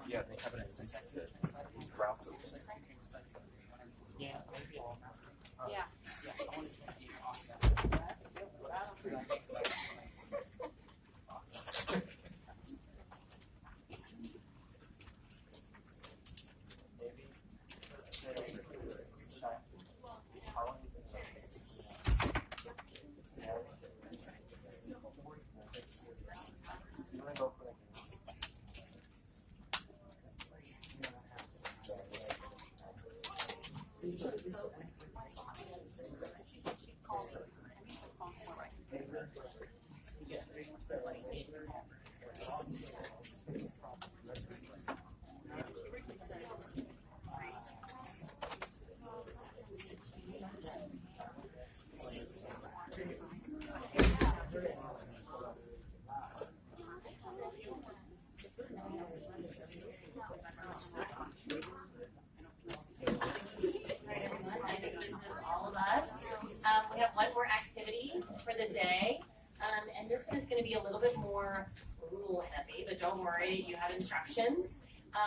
Yeah, they haven't sent it to routes. Yeah.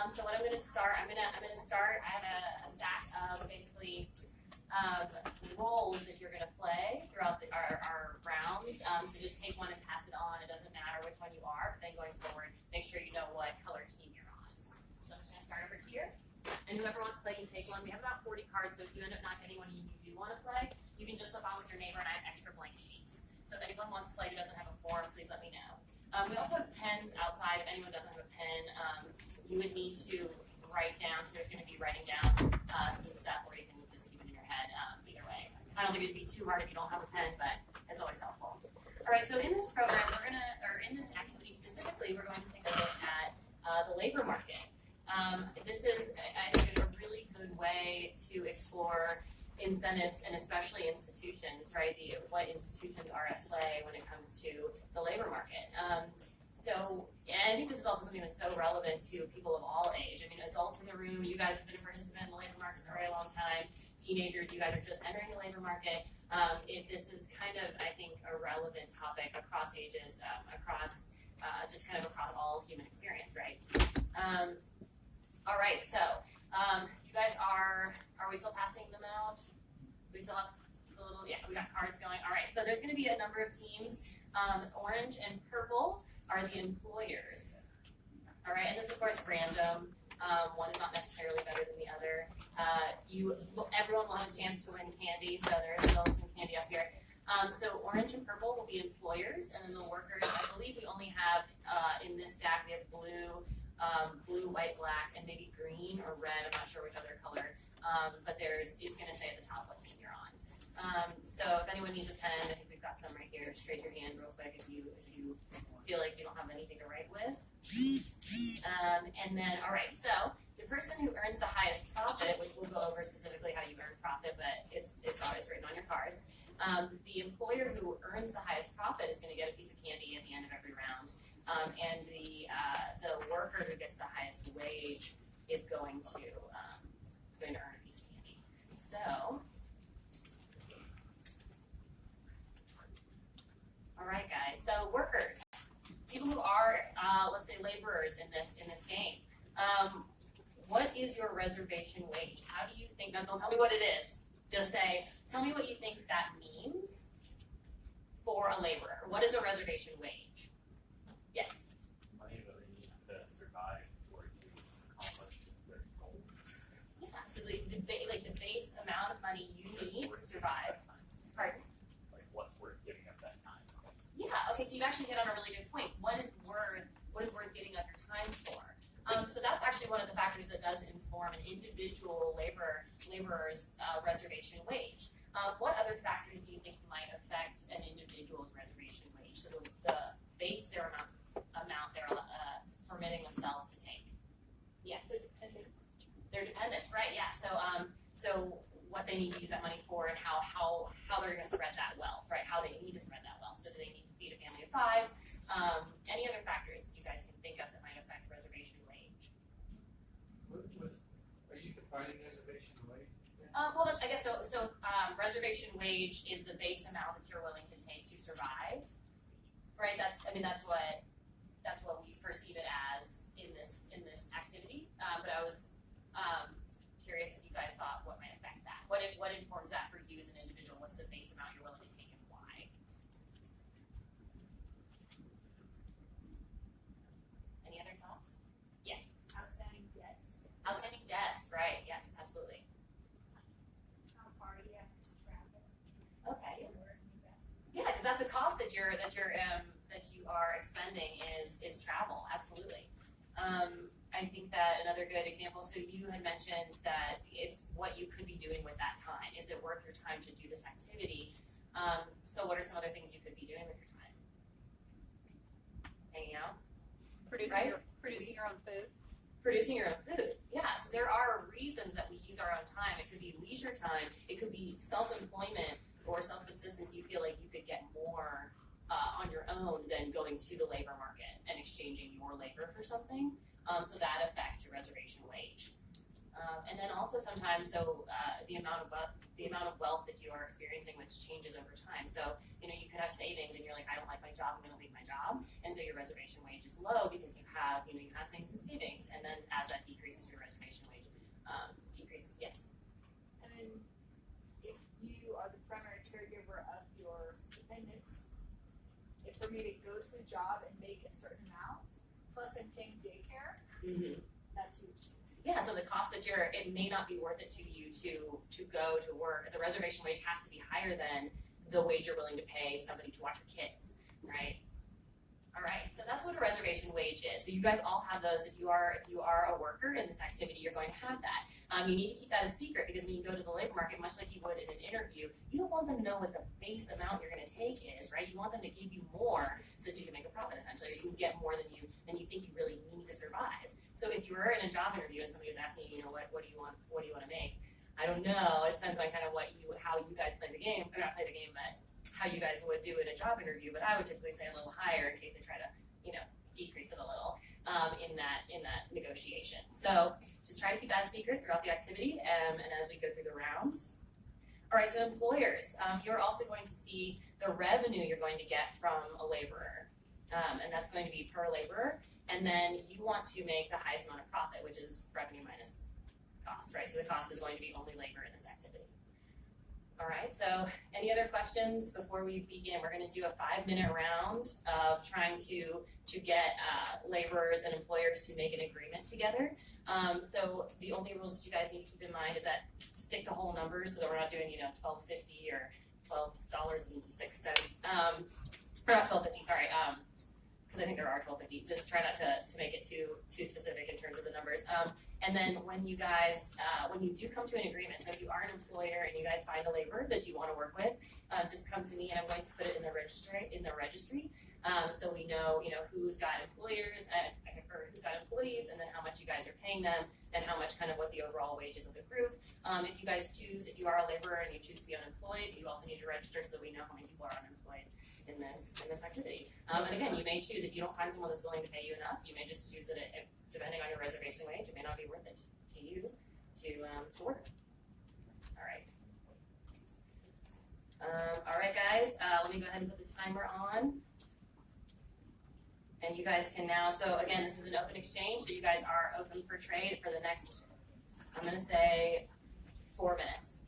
So what I'm gonna start, I have a stack of basically roles that you're gonna play throughout our rounds. So just take one and pass it on. It doesn't matter which one you are, but then going forward, make sure you know what color team you're on. So I'm just gonna start over here. And whoever wants to play can take one. We have about 40 cards, so if you end up not getting one you do want to play, you can just flip on with your neighbor, and I have extra blank sheets. So if anyone wants to play who doesn't have a form, please let me know. We also have pens outside. If anyone doesn't have a pen, you would need to write down. So there's going to be writing down some stuff, or you can just keep it in your head. Either way, I don't think it'd be too hard if you don't have a pen, but it's always helpful. All right. So in this program, in this activity specifically, we're going to take a look at the labor market. This is, I think, a really good way to explore incentives, and especially institutions, right? What institutions are at play when it comes to the labor market. And I think this is also something that's so relevant to people of all age. I mean, adults in the room, you guys have been a participant in the labor market for a very long time. Teenagers, you guys are just entering the labor market. This is kind of, I think, a relevant topic across ages, across all human experience, right? All right, so you guys are we still passing them out? We still have a little, yeah, we got cards going. All right, so there's going to be a number of teams. Orange and purple are the employers. All right, and this, of course, random. One is not necessarily better than the other. Everyone will have a chance to win candy, so there is still some candy up here. So orange and purple will be employers, and then the workers, I believe we only have, in this stack, we have blue, white, black, and maybe green or red. I'm not sure which other color. But it's going to say at the top what team you're on. So if anyone needs a pen, I think we've got some right here. Just raise your hand real quick if you feel like you don't have anything to write with. And then, all right, so the person who earns the highest profit, which we'll go over specifically how you earn profit, but it's written on your cards. The employer who earns the highest profit is going to get a piece of candy at the end of every round. And the worker who gets the highest wage is going to earn a piece of candy. So, all right, guys. So workers, people who are let's say laborers in this game. What is your reservation wage? How do you think? Now, don't tell me what it is. Just say, tell me what you think that means for a laborer. What is a reservation wage? Yes. Money that they need to survive or to accomplish their goals. Yeah. So the base amount of money you need to survive. Pardon? Like what's worth giving up that time? Yeah. Okay. So you actually hit on a really good point. What is worth giving up your time for? So that's actually one of the factors that does inform an individual laborer's reservation wage. What other factors do you think might affect an individual's reservation wage? So the base amount they're permitting themselves to take. Yes. Their dependents, right? Yeah. So what they need to use that money for, and how they're going to spread that wealth, right? How they need to spread that wealth. So do they need to feed a family of 5? Any other factors you guys can think of that might affect reservation wage? Are you defining reservation wage? Well, I guess so. Reservation wage is the base amount that you're willing to take to survive, right? That's what we perceive it as in this activity. But I was curious if you guys thought what might affect that. What informs that for you as an individual? What's the base amount you're willing to take and why? Any other thoughts? Yes. Outstanding debts. Outstanding debts, right? Yes, absolutely. How far do you have to travel? Okay. Yeah, because that's a cost that you are expending is travel. Absolutely. I think that another good example. So you had mentioned that it's what you could be doing with that time. Is it worth your time to do this activity? So what are some other things you could be doing with your time? Hanging out. Producing your own food. Producing your own food. Yeah, so there are reasons that we use our own time. It could be leisure time. It could be self-employment or self-subsistence. You feel like you could get more on your own than going to the labor market and exchanging your labor for something. So that affects your reservation wage. And then also sometimes, the amount of wealth that you are experiencing, which changes over time. So, you know, you could have savings and you're like, I don't like my job, I'm gonna leave my job. And so your reservation wage is low because you have things in savings. And then as that decreases, your reservation wage decreases. Yes. And then if you are the primary caregiver of your dependents, if for me to go to the job and make a certain amount, plus I'm paying daycare, that's huge. Yeah, so the cost that it may not be worth it to you to go to work. The reservation wage has to be higher than the wage you're willing to pay somebody to watch your kids, right? All right, so that's what a reservation wage is. So you guys all have those. If you are a worker in this activity, you're going to have that. You need to keep that a secret because when you go to the labor market, much like you would in an interview, you don't want them to know what the base amount you're going to take is, right? You want them to give you more so that you can make a profit, essentially, or you can get more than you think you really need to survive. So if you were in a job interview and somebody was asking you, what do you want to make? I don't know. It depends on kind of how you guys play the game, or not play the game, but how you guys would do in a job interview. But I would typically say a little higher in case they try to, decrease it a little in that negotiation. So just try to keep that a secret throughout the activity, and as we go through the rounds. All right, so employers, you're also going to see the revenue you're going to get from a laborer, and that's going to be per laborer. And then you want to make the highest amount of profit, which is revenue minus cost, right? So the cost is going to be only labor in this activity. All right, so any other questions before we begin? We're going to do a 5-minute round of trying to get laborers and employers to make an agreement together. So the only rules that you guys need to keep in mind is that stick to whole numbers so that we're not doing, $12.50 or $12.06. Or not $12.50, sorry. Because I think there are 1250. Just try not to make it too specific in terms of the numbers. And then when you guys, when you do come to an agreement, so if you are an employer and you guys find a laborer that you want to work with, just come to me and I'm going to put it in the registry. So we know, who's got employers or who's got employees, and then how much you guys are paying them, and how much kind of what the overall wage is of the group. If you are a laborer and you choose to be unemployed, you also need to register so that we know how many people are unemployed in this activity. And again, you may choose, if you don't find someone that's willing to pay you enough, you may just choose that depending on your reservation wage, it may not be worth it to you to work. All right. All right, guys, let me go ahead and put the timer on. And you guys can now, so again, this is an open exchange, so you guys are open for trade for the next, I'm going to say, 4 minutes.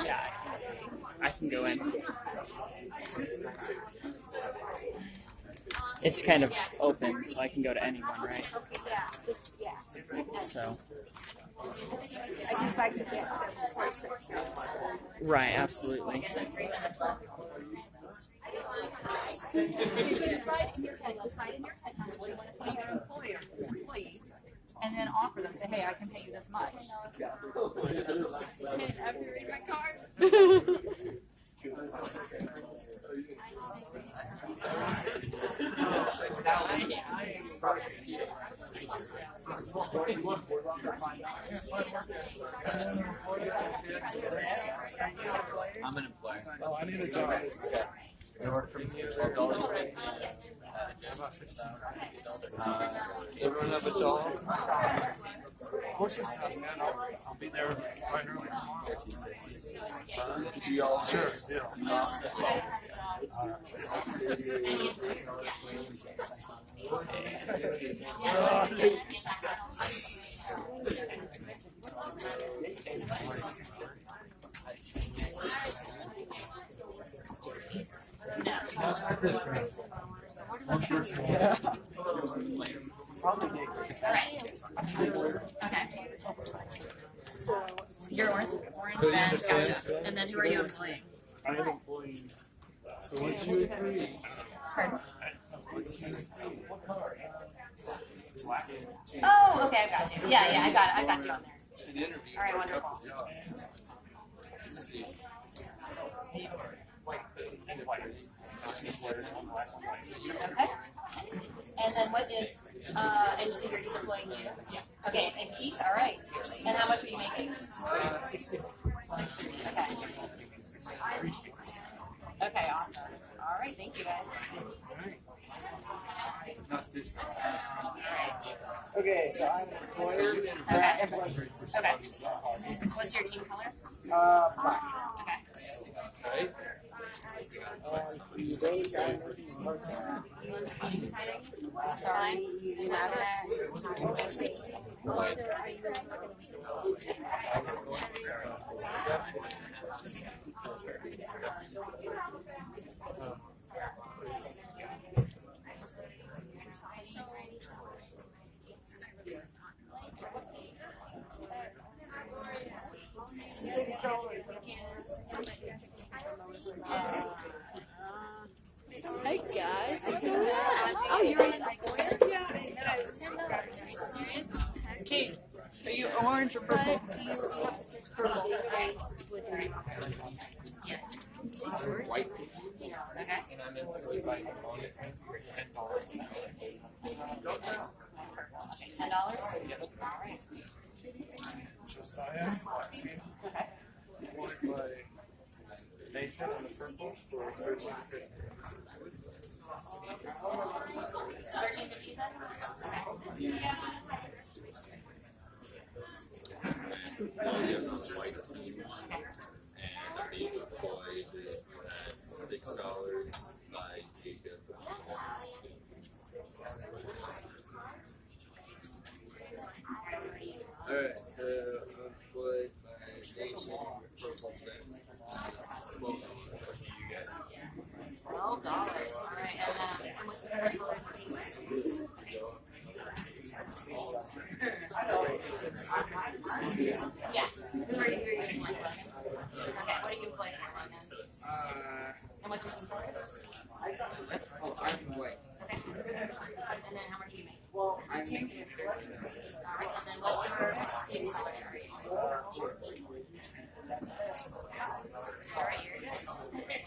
Yeah, I can go in. It's kind of open, so I can go to anyone, right? So. I just like to get Right, absolutely. So decide in your head what you want to pay your employees, and then offer them, say, hey, I can pay you this much. And after you read my card, I'm an employer. Oh, I need a job. I work for $12. Everyone have a job? Of course it sounds, man. I'll be there right early tomorrow. Could you all Sure, yeah. Okay. You're orange, Ben, gotcha. And then who are you employing? I am employing. So 1, 2, 3. Pardon? What color? Black. Oh, okay, I got you. Yeah, I got it. I got you on there. an interview. All right, wonderful. Okay. And then what is NC Securities employing you? Yes. Okay, and Keith, all right. And how much are you making? 60. Okay. Okay, awesome. All right, thank you guys. Okay, so I'm an employer. Okay. Employer. Okay. What's your team color? Black. Okay. The wage I'm looking for. Sorry. You have Hey guys, what's going on? Oh, you're on Kate, are you orange or purple? White. Okay. And I'm employed by Monet for $10. $10? All right. Josiah. Okay. Employed by Nathan on the purple for $13.50. 13.50 cents? William on the white team. And I'm being employed at $6 by Jacob. Alright, so I'm employed by Nation Purple Fence. Well, you guys. $12. All right. And what's the other color? Yes. Who are you employing? Okay. What are you employing at? And what's your team color? Oh, I'm white. Okay. And then how much do you make? Well, I'm making All right. And then what's your team color? All right. You're good.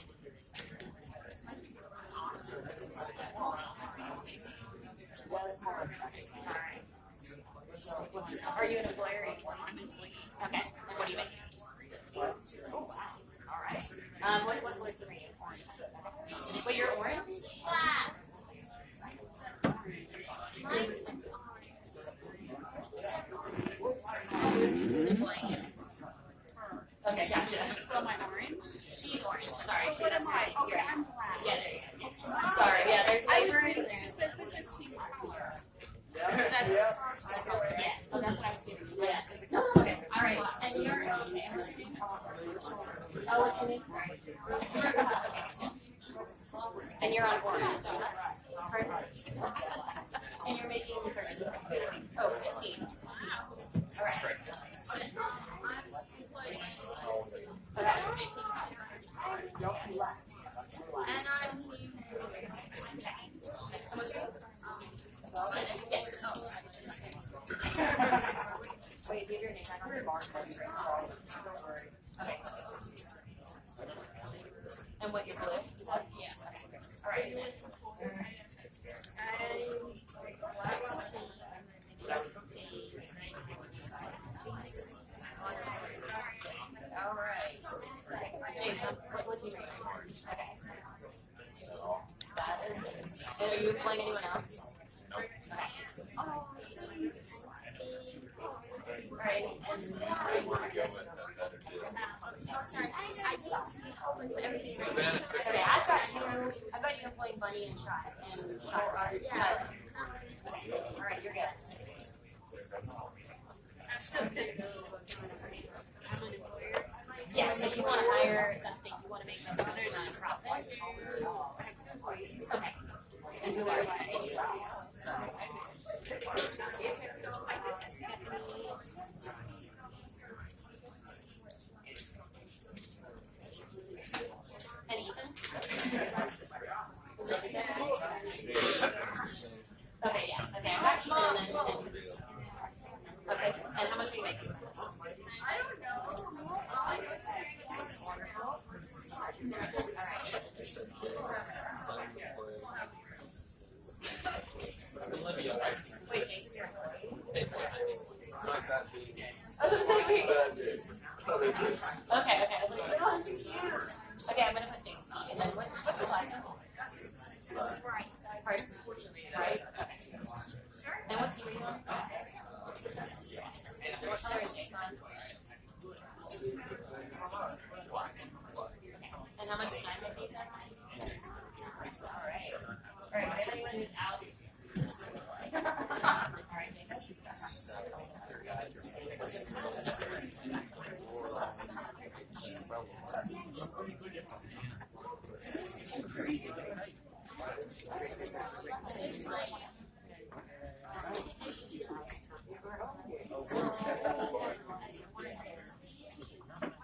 Are you an employer? I'm an employee. Okay. And what do you make? Oh, wow. All right. What's the range? Orange. Wait, you're orange? Black. Okay, gotcha. So am I orange? She's orange. Sorry. What am I? Okay, Yeah. I'm black. Yeah, there you go. Sorry. Yeah, there's I was labor. reading this. It said this is team color. So that's yes. Oh, that's what I was getting. Yes. Okay. All right. And you're okay. What's your name? Oh, what's your name? And you're on board. Pardon? And you're making 13. Oh, 15. All right. Okay. And I'm team. What's your name? Wait, do you have your name right on your bar? Don't worry. Okay. And what, your blue? Yeah. All right. All right. Jason, what team are you on? Okay. That is it. And are you playing anyone else? Nope. Okay. Alright. I want to go with another deal. Okay, I've got you playing Bunny and Shot. Alright, you're good. Yeah, so you want to hire something, you want to make them other nonprofit. Okay. And who are you? And Ethan? Okay, yeah. Okay, I got Ethan and okay. And how much are you making? I don't know. All I know is that Olivia, Wait, Jason's your not that big. Bad Jason. Other Jason. Okay. Okay, I'm gonna put Jason on. And then what's the last name? Right. Right? Okay. And what team are you on? What color is Jason? And how much time have you done? Alright. Alright, if anyone is out. Alright, Jason.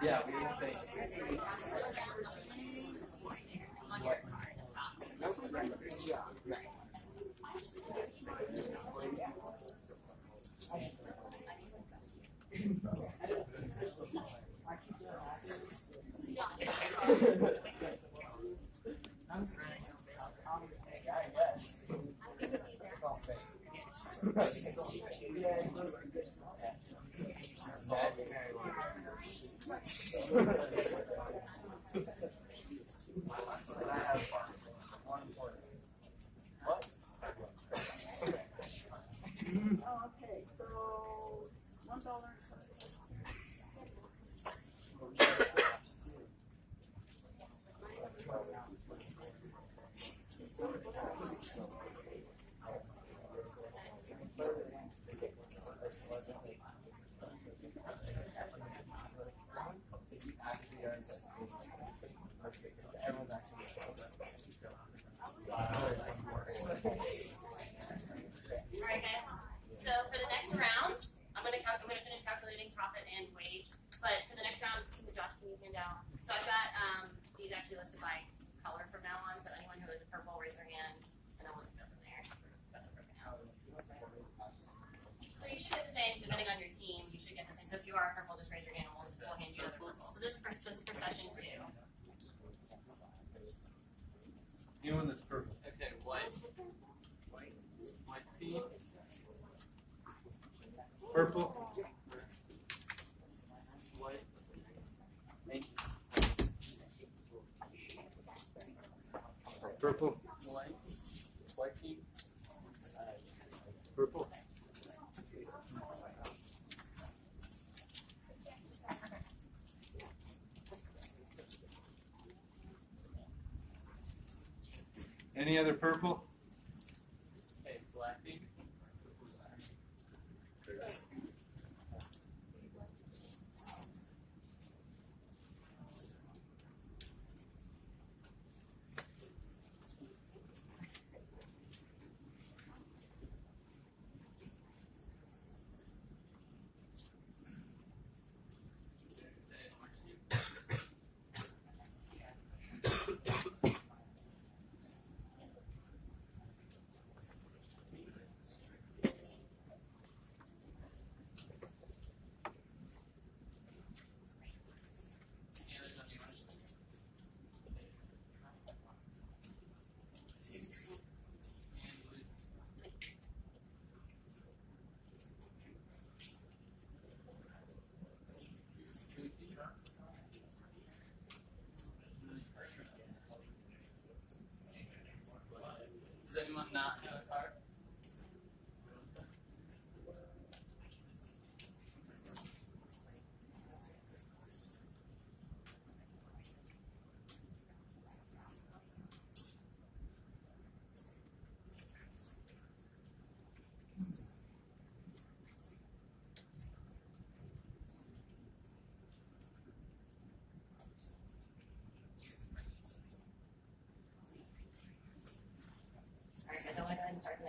Yeah, what do you think? Okay, so $1. Alright guys, so for the next round, I'm gonna finish calculating profit and wage, but for the next round, Josh, can you hand out? So I've got these actually listed by color from now on, so anyone who is a purple, raise their hand, and I'll just go from there. So you should get the same, depending on your team, you should get the same. So if you are a purple, just raise your hand and we'll hand you the purple. So this is for session 2. Anyone that's purple. Okay, white. White team. Purple. White. Thank you. Purple. White. White team. Purple. Any other purple? Okay, black team.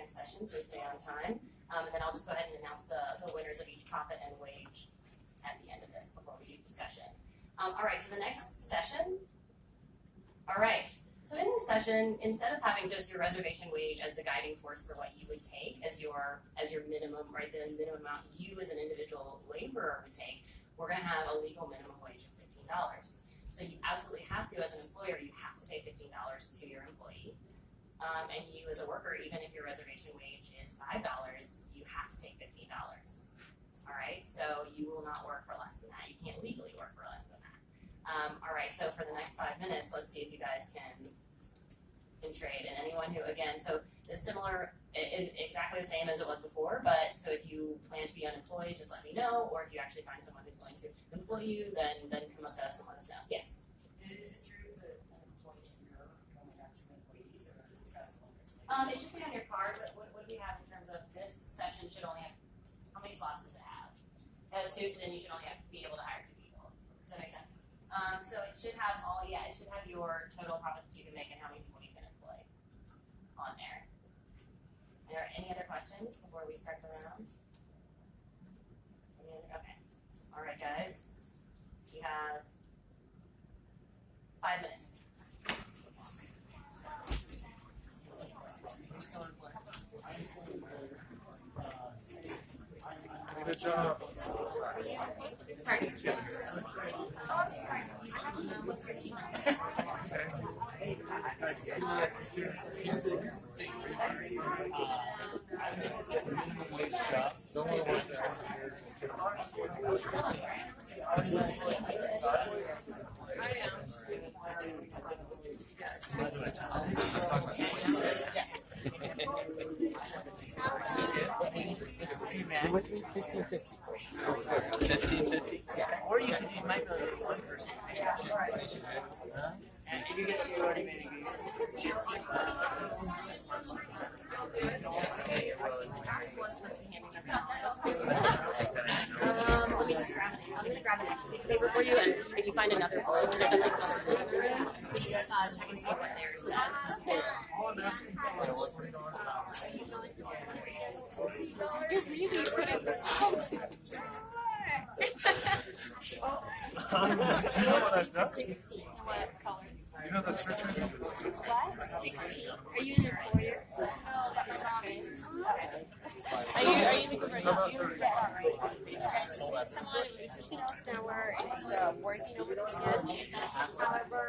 next session, so stay on time. And then I'll just go ahead and announce the winners of each profit and wage at the end of this before we do discussion. All right, so the next session. All right, so in this session, instead of having just your reservation wage as the guiding force for what you would take as your minimum, right, the minimum amount you as an individual laborer would take, we're gonna have a legal minimum wage of $15. So you absolutely have to, as an employer, you have to pay $15 to your employee. And you as a worker, even if your reservation wage is $5, you have to take $15. All right, so you will not work for less than that. You can't legally work for less than that. All right, so for the next 5 minutes, let's see if you guys can trade. And anyone who, again, so it's similar, it is exactly the same as it was before, but so if you plan to be unemployed, just let me know, or if you actually find someone who's willing to employ you, then come up to us and let us know. Yes? Is it true that an employee here can only have 2 employees, or is it specified? It should say on your card, but what do we have in terms of this session should only have, how many slots does it have? It has 2, so then you should only be able to hire 2 people. Does that make sense? So it should have it should have your total profits that you can make and how many people you can employ on there. Are there any other questions before we start the round? Okay. All right, guys. You have 5 minutes. Good job. Sorry. Oh, I'm sorry. What's your team? With me, 1550. Or you could, you might be able to do 1 person. And if you already made a good Let me just grab it. I'm going to grab an extra piece of paper for you, and if you find another book, there's at least another person in the room, check and see what theirs said. You really put in the salt. You know what I've done? 16. What color? You know the search engine? What? 16. Are you an employer? Oh, that was obvious. Are you looking for a job? Someone moved to Phoenix now where it's working over the weekend. However,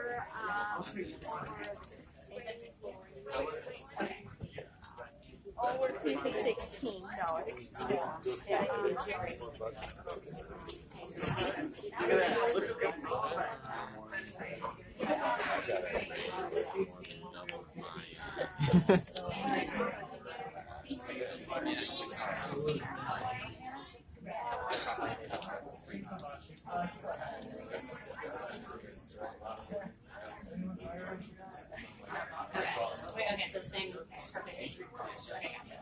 Oh, we're paying for $16. Okay, so the same. Perfect. Okay, gotcha.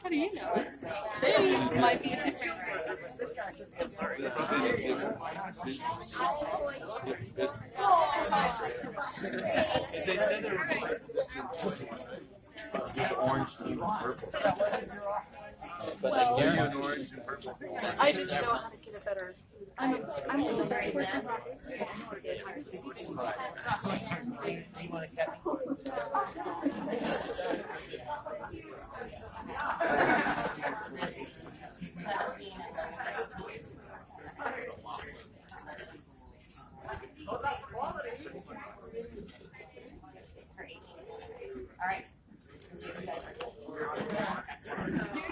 How do you know it? They might be a sister. This guy says, If they said there was orange, blue, purple. But like blue and orange and purple. I just know how to get a better. I'm in the very You want to catch?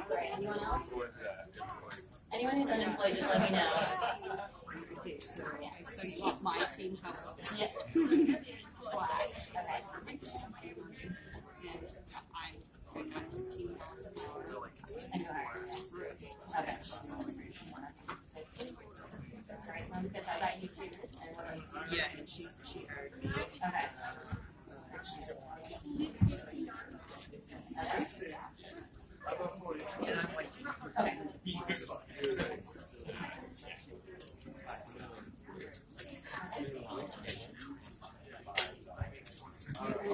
Great. Anyone else? Anyone who's unemployed, just let me know. So you want my team to Yeah. black. Okay. And I'm $15 an hour. And you are. Okay. Sorry, sounds good. So I got you too. And what about you? Yeah, and she heard me. Okay. She's a Okay. and I'm like, Okay.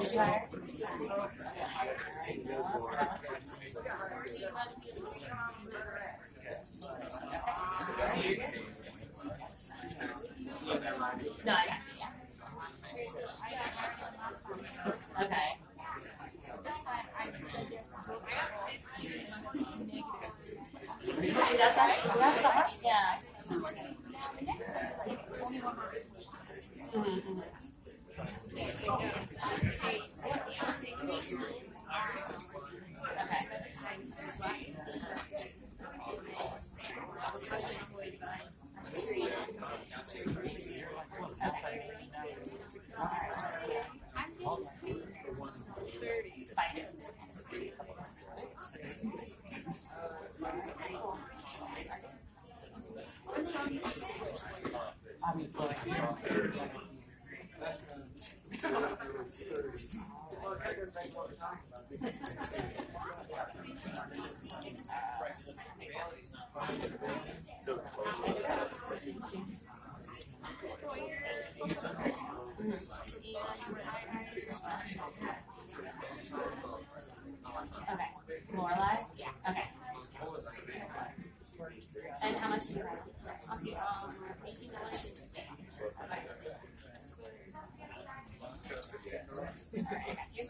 Is she hired? No, I got you. Yeah. Okay. That's that? That's that? Yeah. Mm-hmm. Okay. Bye. Okay. More live? Yeah. Okay. And how much do you write? Okay. Alright, I got you.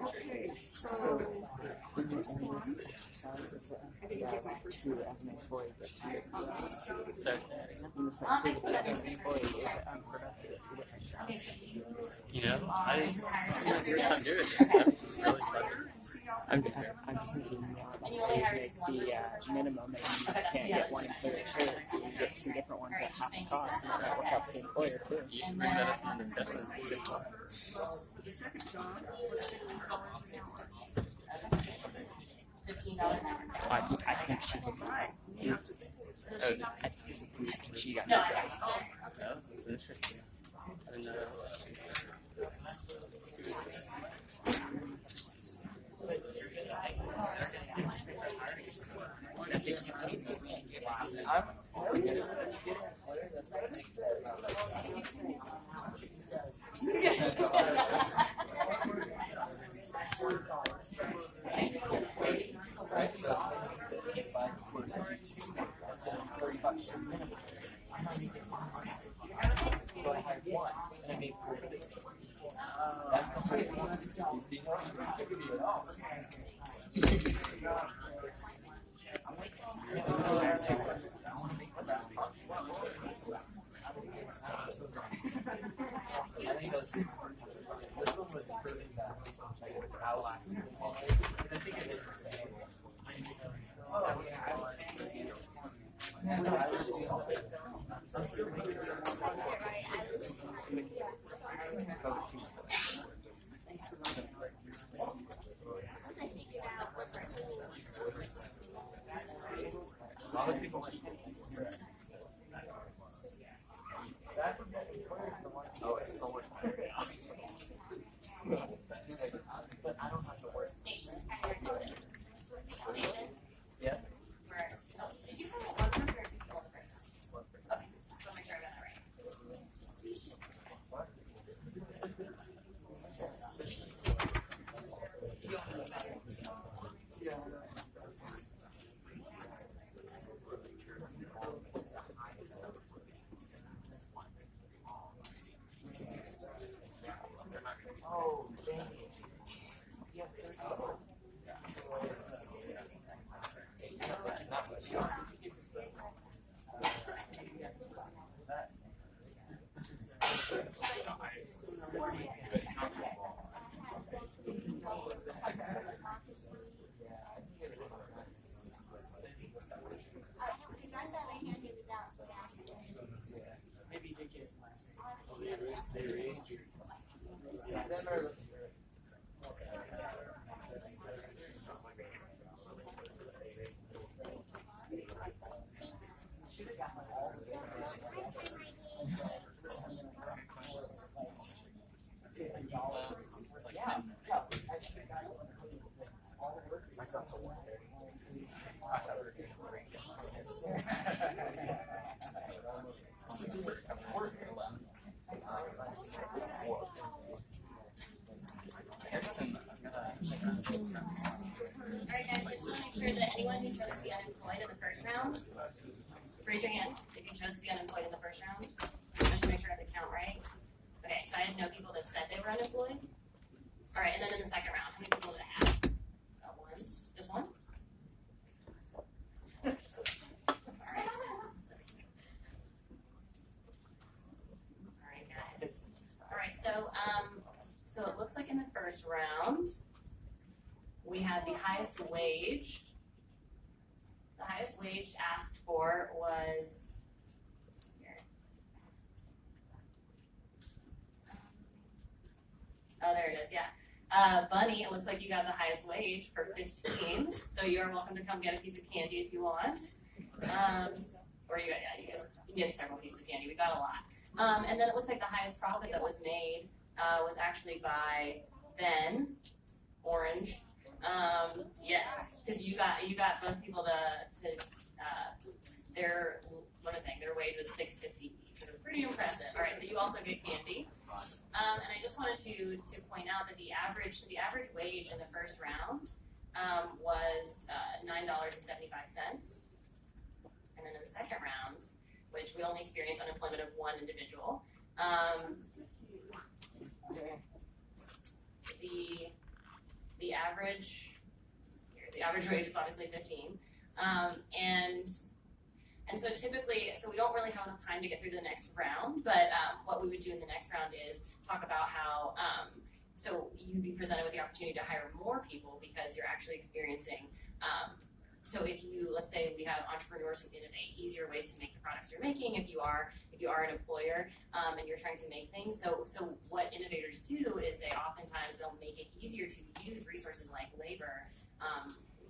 Okay, so When you're saying this, two as an employee, but two as an employee is unproductive. You know, I I'm doing it. I'm really clever. I'm just thinking more about the minimum, and you can't get one employer share, so you get two different ones at half the cost, and that works out for the employer too. You should bring that up in the discussion. the second job was $15 an hour. $15 an hour. I think she could. Right, you have to, I think she got No, it. I got you. Oh, interesting. And Alright guys, I just want to make sure that anyone who chose to be unemployed in the first round, raise your hand if you chose to be unemployed in the first round. Just to make sure I have the count right. Okay, so I had no people that said they were unemployed. Alright, and then in the second round, how many people did I have? One. Just one? Alright. Alright guys. Alright, so it looks like in the first round, we had the highest wage. The highest wage asked for was here. Oh, there it is, yeah. Bunny, it looks like you got the highest wage for 15. So you're welcome to come get a piece of candy if you want. Or you can get several pieces of candy. We got a lot. And then it looks like the highest profit that was made was actually by Ben, Orange. Yes, because you got both people to their their wage was $6.50 each, which was pretty impressive. All right, so you also get candy. And I just wanted to point out that the average wage in the first round was $9.75, and then in the second round, which we only experienced unemployment of one individual, the average wage is obviously 15, and so typically, so we don't really have enough time to get through the next round, but what we would do in the next round is talk about how, so you'd be presented with the opportunity to hire more people because you're actually experiencing, so if you, let's say we have entrepreneurs who innovate, easier ways to make the products you're making if you are an employer, and you're trying to make things, so what innovators do is they'll make it easier to use resources like labor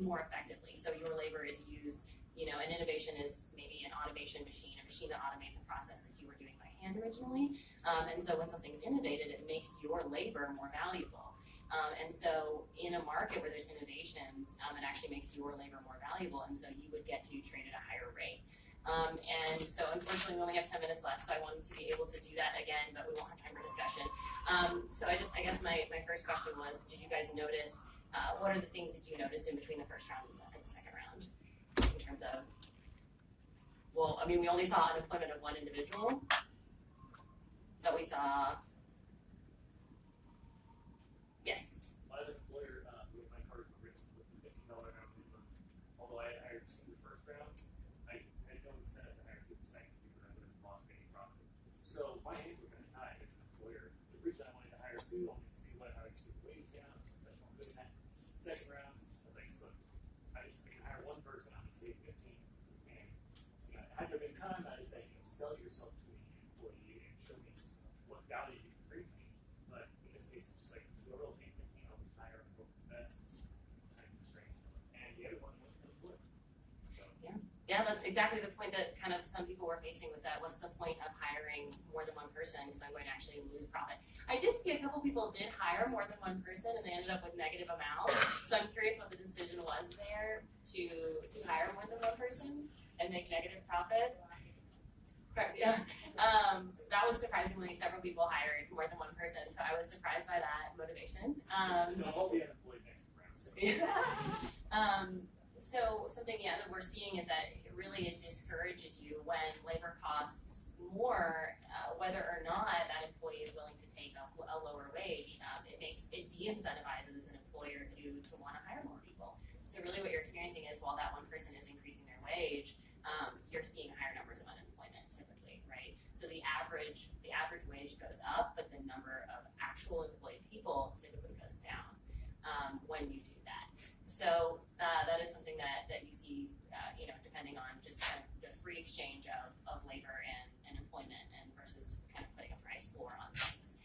more effectively. So your labor is used, an innovation is maybe an automation machine, a machine that automates a process that you were doing by hand originally. And so when something's innovated, it makes your labor more valuable. And so in a market where there's innovations, it actually makes your labor more valuable, and so you would get to trade at a higher rate. And so unfortunately we only have 10 minutes left, so I wanted to be able to do that again, but we won't have time for discussion. So I guess my first question was, did you guys notice, what are the things that you noticed in between the first round and the second round? In terms of, well, I mean, we only saw unemployment of one individual, but we saw, yes? Well, as an employer, my card was written with $50 an hour minimum. Although I had hired 2 in the first round, I had no incentive to hire 2 the second because I would have lost any profit. So my hands were kind of tied as an employer. The reason I wanted to hire 2, only to see what how I could get the wage down. That's what I'm good at. Second round, I was like, look, I can hire 1 person, I'm gonna pay 15. And had there been time, I'd say, sell yourself to an employee and show me what value you can bring to me. But in this case, it's just like, whoever will take 15, I'll just hire and hope for the best. Kind of constraints. And the other one was unemployed. So. Yeah, that's exactly the point that kind of some people were facing, was that what's the point of hiring more than 1 person because I'm going to actually lose profit. I did see a couple people did hire more than 1 person and they ended up with negative amounts. So I'm curious what the decision was there to hire more than 1 person and make negative profit. Yeah. That was surprisingly, several people hired more than 1 person, so I was surprised by that motivation. I'll be unemployed next round. So something, that we're seeing is that it discourages you when labor costs more, whether or not that employee is willing to take a lower wage. It de-incentivizes an employer to want to hire more people. So really what you're experiencing is while that 1 person is increasing their wage, you're seeing higher numbers of unemployment typically, right? So the average wage goes up, but the number of actual employed people typically goes down when you do that. So that is something that you see, depending on just kind of the free exchange of labor and employment, and versus kind of putting a price floor on things.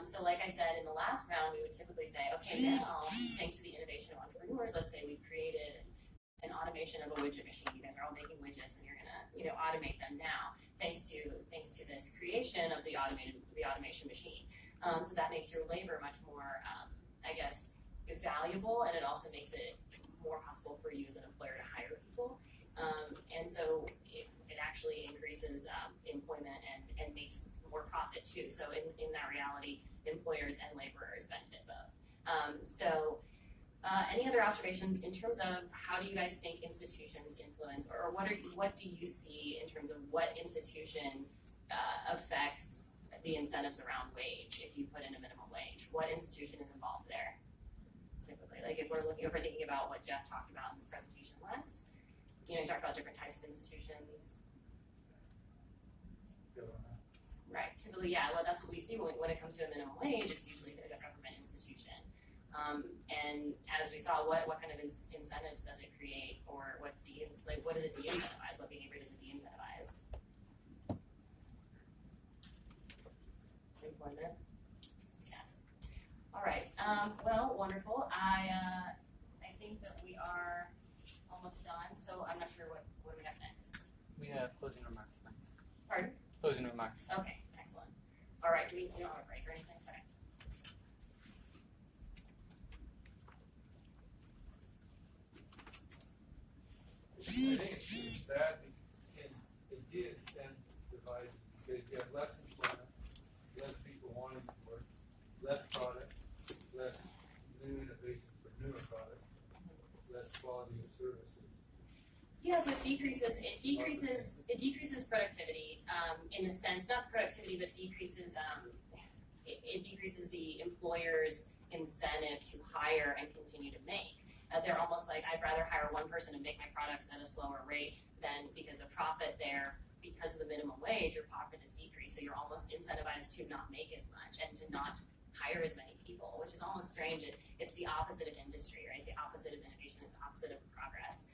So like I said, in the last round, we would typically say, okay, now, thanks to the innovation of entrepreneurs, let's say we've created an automation of a widget machine. You guys are all making widgets and you're gonna, automate them now. thanks to this creation of the automation machine. So that makes your labor much more, I guess, valuable, and it also makes it more possible for you as an employer to hire people. And so it actually increases employment and makes more profit too. So in that reality, employers and laborers benefit both. Any other observations in terms of how do you guys think institutions influence, or what do you see in terms of what institution affects the incentives around wage if you put in a minimum wage? What institution is involved there? Typically, like if we're thinking about what Jeff talked about in this presentation last, you talked about different types of institutions. Right, typically, yeah, well, that's what we see when it comes to a minimum wage, it's usually a government institution. And as we saw, what kind of incentives does it create, or what does it de-incentivize? What behavior does it de-incentivize? Employment. Yeah. All right. Well, wonderful. I think that we are almost done. So I'm not sure what do we have next. We have closing remarks next. Pardon? Closing remarks. Okay. Excellent. All right. We don't have a break or anything. Okay. I think it's bad, and it did incentivize because you have less employment, less people wanting to work, less product, less new innovation for newer product, less quality of services. Yeah, so it decreases productivity, in a sense, not productivity, but decreases, it decreases the employer's incentive to hire and continue to make. They're almost like, I'd rather hire one person and make my products at a slower rate than, because the profit there, because of the minimum wage, your profit is decreased, so you're almost incentivized to not make as much and to not hire as many people, which is almost strange. It's the opposite of industry, right? It's the opposite of innovation, it's the opposite of progress.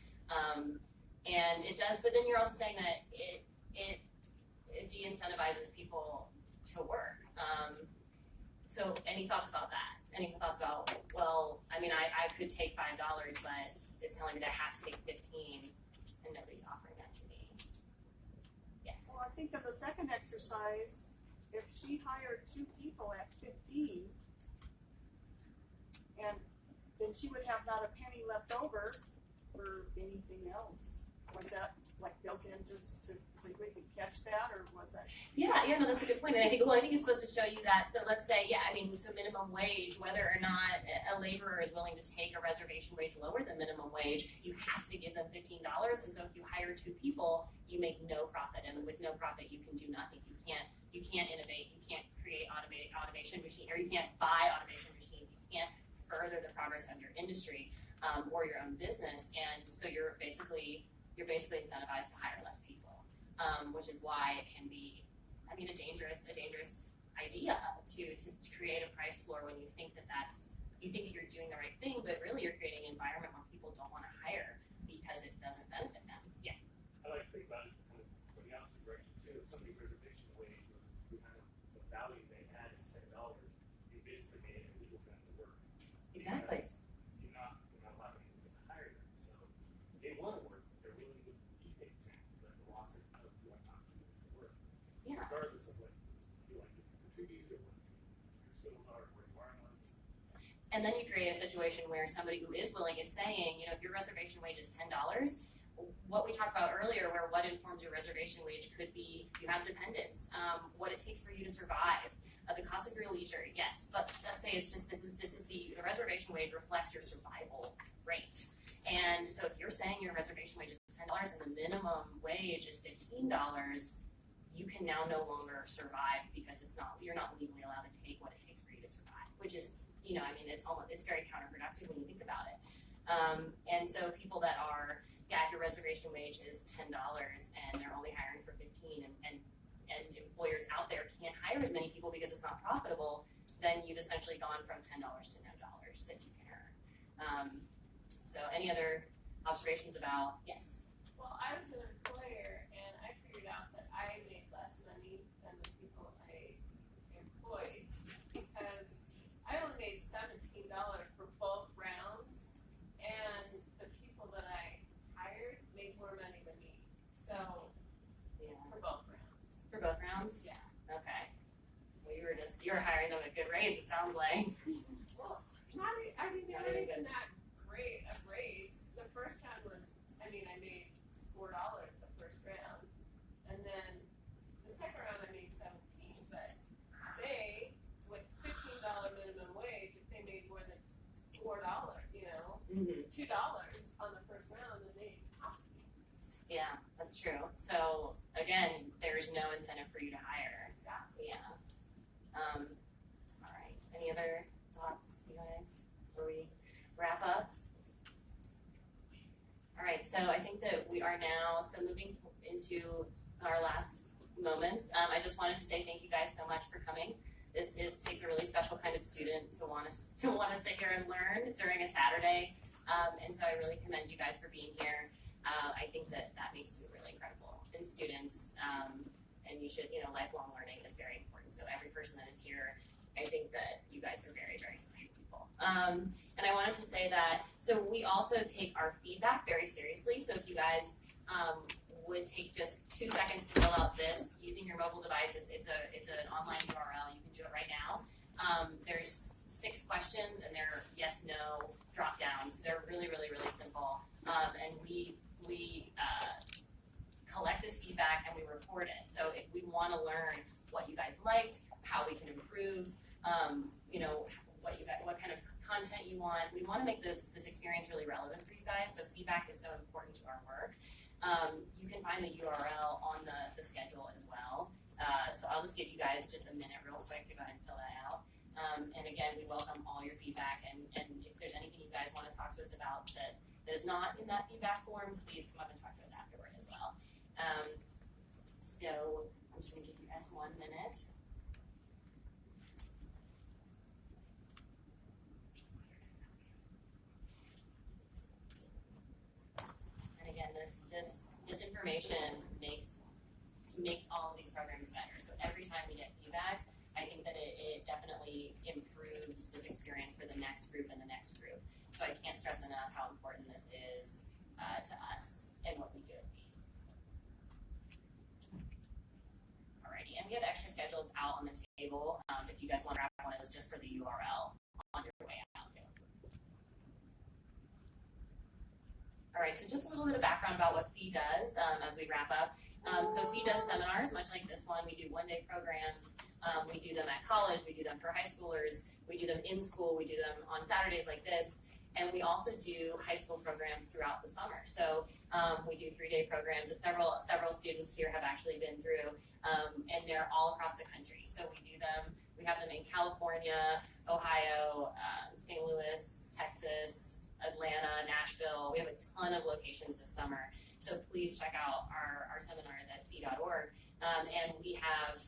And it does, but then you're also saying that it de-incentivizes people to work. So any thoughts about that? Any thoughts about, well, I mean, I could take $5, but it's telling me that I have to take 15 and nobody's offering that to me. Yes. Well, I think of the second exercise, if she hired 2 people at 15, and then she would have not a penny left over for anything else. Was that like built in just to we could catch that, or was that? Yeah, no, that's a good point. And I think it's supposed to show you that. So let's say, so minimum wage, whether or not a laborer is willing to take a reservation wage lower than minimum wage, you have to give them $15. And so if you hire 2 people, you make no profit. And with no profit, you can do nothing. You can't innovate. You can't create automation machine, or you can't buy automation machines. You can't further the progress of your industry or your own business. And so you're basically incentivized to hire less people. Which is why it can be, a dangerous idea to create a price floor when you think that you're doing the right thing, but really you're creating an environment where people don't want to hire because it doesn't benefit them. Yeah. I like to think about it kind of from the opposite direction too. If somebody's reservation wage, the kind of the value they had is $10, you basically made it illegal for them to work. Exactly. You're not allowing them to hire them. So they want to work. They're willing to be paid 10, but the loss of what not to work. Yeah. Regardless of what you like to contribute or what your skills are, where you are in life. And then you create a situation where somebody who is willing is saying, if your reservation wage is $10, what we talked about earlier, where what informs your reservation wage could be you have dependents, what it takes for you to survive, the cost of your leisure, yes, but let's say it's just this is the reservation wage reflects your survival rate. And so if you're saying your reservation wage is $10 and the minimum wage is $15, you can now no longer survive because you're not legally allowed to take what it takes for you to survive, which is, it's very counterproductive when you think about it. And so people that are, if your reservation wage is $10 and they're only hiring for 15 and employers out there can't hire as many people because it's not profitable, then you've essentially gone from $10 to no dollars that you can earn. So any other observations about, yes? Well, I was an employer and I figured out that I made less money than the people I employed because I only made $17 for both rounds, and the people that I hired made more money than me. So, for both rounds. you're hiring them at good rates, it sounds like. Well, they weren't even that great of rates. The first round was, I made $4 the first round. And then the second round I made 17, but they, with $15 minimum wage, if they made more than $4, $2 on the first round, then they have to. Yeah, that's true. So again, there's no incentive for you to hire. Exactly. Yeah. All right. Any other thoughts, you guys, before we wrap up? All right. So I think that we are now moving into our last moments. I just wanted to say thank you guys so much for coming. This takes a really special kind of student to want to sit here and learn during a Saturday. And so I really commend you guys for being here. I think that makes you really incredible in students. And you should, lifelong learning is very important. So every person that is here, I think that you guys are very, very special people. And I wanted to say that, so we also take our feedback very seriously. So if you guys would take just 2 seconds to fill out this using your mobile device, it's an online URL. You can do it right now. There's 6 questions and they're yes, no drop downs. They're really, really, really simple. And we collect this feedback and we report it. So if we want to learn what you guys liked, how we can improve, what kind of content you want, we want to make this experience really relevant for you guys. So feedback is so important to our work. You can find the URL on the schedule as well. So I'll just give you guys just a minute real quick to go ahead and fill that out. And again, we welcome all your feedback. And if there's anything you guys want to talk to us about that is not in that feedback form, please come up and talk to us afterward as well. So I'm just going to give you guys 1 minute. And again, this information makes all of these programs better. So every time we get feedback, I think that it definitely improves this experience for the next group and the next group. So I can't stress enough how important this is to us and what we do. Alrighty, and we have extra schedules out on the table if you guys want to grab one of those just for the URL on your way out. Alright, so just a little bit of background about what FEE does as we wrap up. So FEE does seminars, much like this one. We do one-day programs. We do them at college. We do them for high schoolers. We do them in school. We do them on Saturdays like this. And we also do high school programs throughout the summer. So we do 3-day programs that several students here have actually been through, and they're all across the country. So we do them. We have them in California, Ohio, St. Louis, Texas, Atlanta, Nashville. We have a ton of locations this summer. So please check out our seminars at fee.org. And we have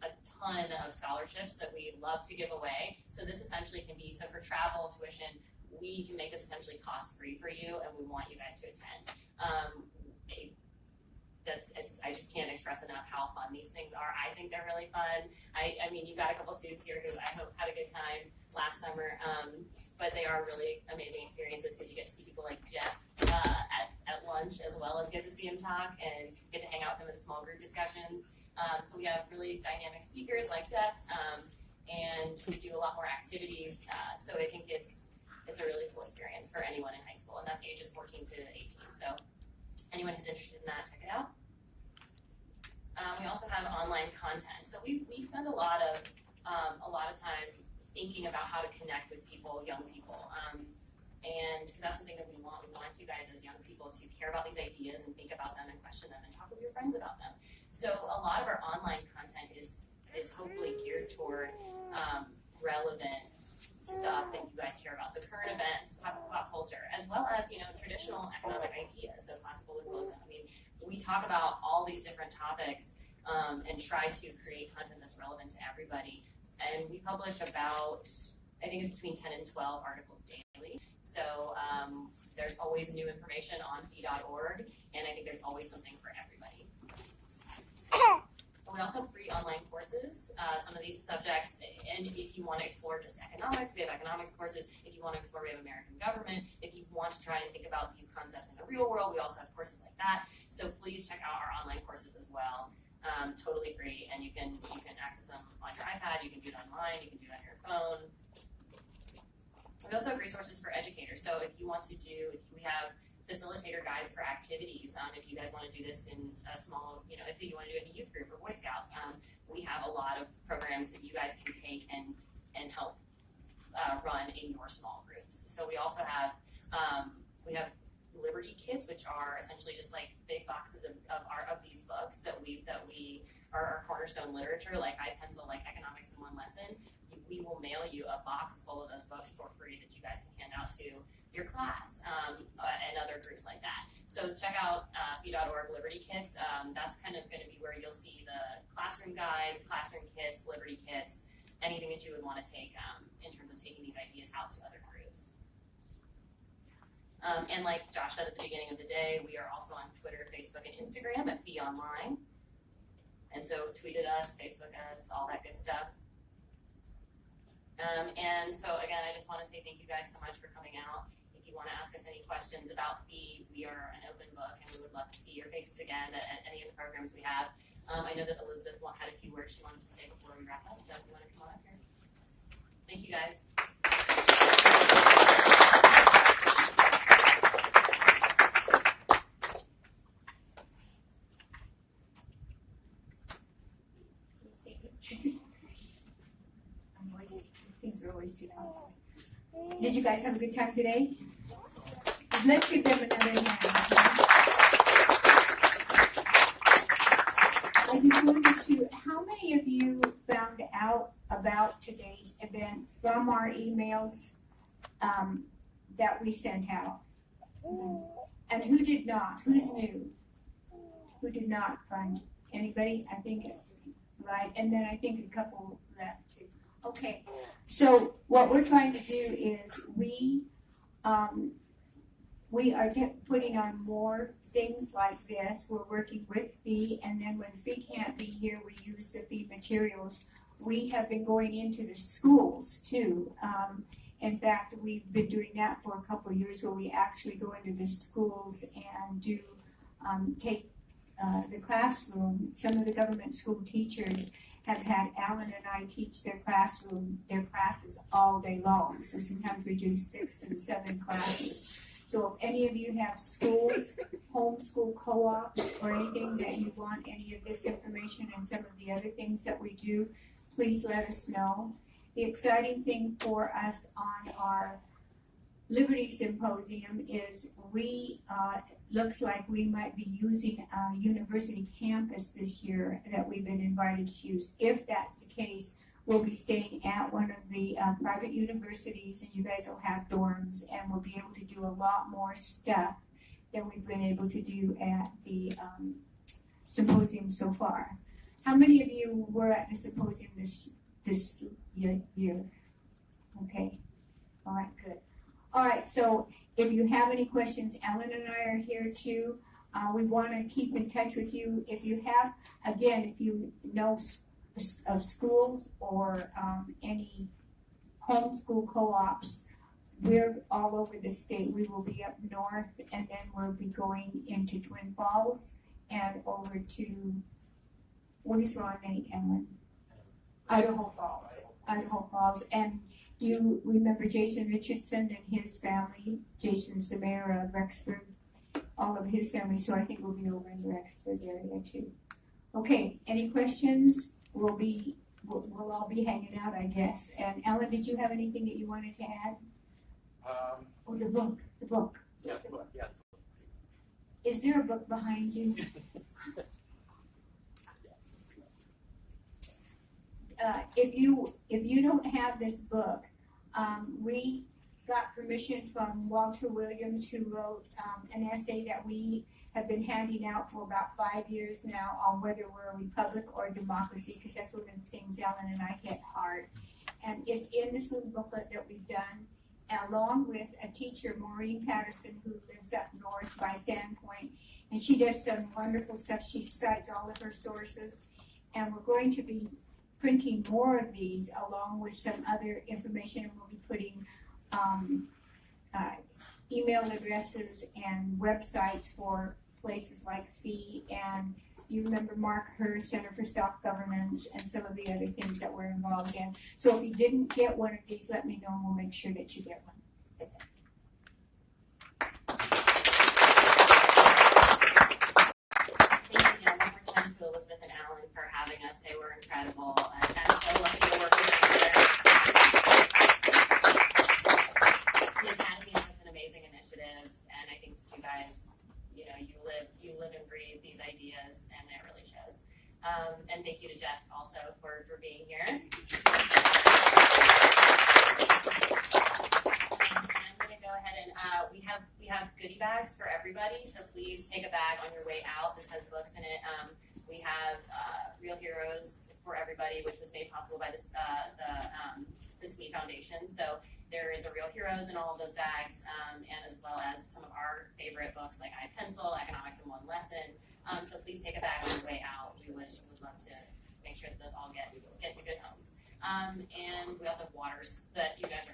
a ton of scholarships that we love to give away. So this essentially can be, so for travel, tuition, we can make this essentially cost-free for you, and we want you guys to attend. I just can't express enough how fun these things are. I think they're really fun. I mean, you've got a couple students here who I hope had a good time last summer, but they are really amazing experiences because you get to see people like Jeff at lunch, as well as get to see him talk and get to hang out with him in small group discussions. So we have really dynamic speakers like Jeff, and we do a lot more activities. So I think it's a really cool experience for anyone in high school, and that's ages 14 to 18. So anyone who's interested in that, check it out. We also have online content. So we spend a lot of time thinking about how to connect with people, young people, and because that's something that we want. We want you guys as young people to care about these ideas and think about them and question them and talk with your friends about them. So a lot of our online content is hopefully geared toward relevant stuff that you guys care about. So current events, pop culture, as well as, traditional economic ideas, so classical liberalism. I mean, we talk about all these different topics and try to create content that's relevant to everybody. And we publish about, I think it's between 10 and 12 articles daily. So there's always new information on fee.org, and I think there's always something for everybody. We also have free online courses, some of these subjects, and if you want to explore just economics, we have economics courses. If you want to explore, we have American government. If you want to try and think about these concepts in the real world, we also have courses like that. So please check out our online courses as well. totally free, and you can access them on your iPad, you can do it online, you can do it on your phone. We also have resources for educators. So if you want to we have facilitator guides for activities. If you guys want to do this in a small, if you want to do it in a youth group or Boy Scouts, we have a lot of programs that you guys can take and help run in your small groups. So we also have Liberty Kits, which are essentially just like big boxes of these books that we are our cornerstone literature, like iPencil, like Economics in One Lesson. We will mail you a box full of those books for free that you guys can hand out to your class and other groups like that. So check out fee.org Liberty Kits. That's kind of going to be where you'll see the classroom guides, classroom kits, Liberty Kits, anything that you would want to take in terms of taking these ideas out to other groups. And like Josh said at the beginning of the day, we are also on Twitter, Facebook, and Instagram at Fee Online. And so tweet at us, Facebook us, all that good stuff. And so again, I just want to say thank you guys so much for coming out. If you want to ask us any questions about Fee, we are an open book, and we would love to see your faces again at any of the programs we have. I know that Elizabeth had a few words she wanted to say before we wrap up, so if you want to come on up here. Thank you guys. Things are always too long. Did you guys have a good time today? Let's give them another hand. I just wanted to, how many of you found out about today's event from our emails that we sent out? And who did not? Who's new? Who did not find? Anybody? I think, right? And then I think a couple left too. Okay, so what we're trying to do is we are putting on more things like this. We're working with Fee, and then when Fee can't be here, we use the Fee materials. We have been going into the schools too. In fact, we've been doing that for a couple of years, where we actually go into the schools and do take the classroom. Some of the government school teachers have had Alan and I teach their classes all day long. So sometimes we do 6 and 7 classes. So if any of you have schools, homeschool co-ops, or anything that you want any of this information and some of the other things that we do, please let us know. The exciting thing for us on our Liberty Symposium is we looks like we might be using a university campus this year that we've been invited to use. If that's the case, we'll be staying at one of the private universities, and you guys will have dorms, and we'll be able to do a lot more stuff than we've been able to do at the symposium so far. How many of you were at the symposium this year? Okay, all right, good. All right, so if you have any questions, Ellen and I are here too. We want to keep in touch with you. If you have, again, if you know of schools or any homeschool co-ops, we're all over the state. We will be up north, and then we'll be going into Twin Falls and over to, what is wrong name, Ellen? Idaho Falls. And you remember Jason Richardson and his family? Jason's the mayor of Rexburg, all of his family, so I think we'll be over in the Rexburg area too. Okay, any questions? We'll all be hanging out, I guess. And Ellen, did you have anything that you wanted to add? Oh, the book. Yeah, the book, yeah. Is there a book behind you? If you don't have this book, we got permission from Walter Williams, who wrote an essay that we have been handing out for about 5 years now on whether we're a republic or a democracy, because that's one of the things Ellen and I hit hard. And it's in this little booklet that we've done, along with a teacher, Maureen Patterson, who lives up north by Sandpoint, and she does some wonderful stuff. She cites all of her sources, and we're going to be printing more of these along with some other information, and we'll be putting email addresses and websites for places like Fee and you remember Mark Hurst, Center for Self-Governance, and some of the other things that we're involved in. So if you didn't get one of these, let me know and we'll make sure that you get one. Thank you, one more time to Elizabeth and Alan for having us. They were incredible, and I'm so lucky to work with them. The Academy is such an amazing initiative, and I think you guys, you live and breathe these ideas, and it really shows. And thank you to Jeff also for being here. I'm going to go ahead and we have goodie bags for everybody, so please take a bag on your way out. This has books in it. We have Real Heroes for everybody, which was made possible by the SME Foundation. So there is a Real Heroes in all of those bags, and as well as some of our favorite books like iPencil, Economics in One Lesson. So please take a bag on your way out. We would love to make sure that those all get to good homes. And we also have waters that you guys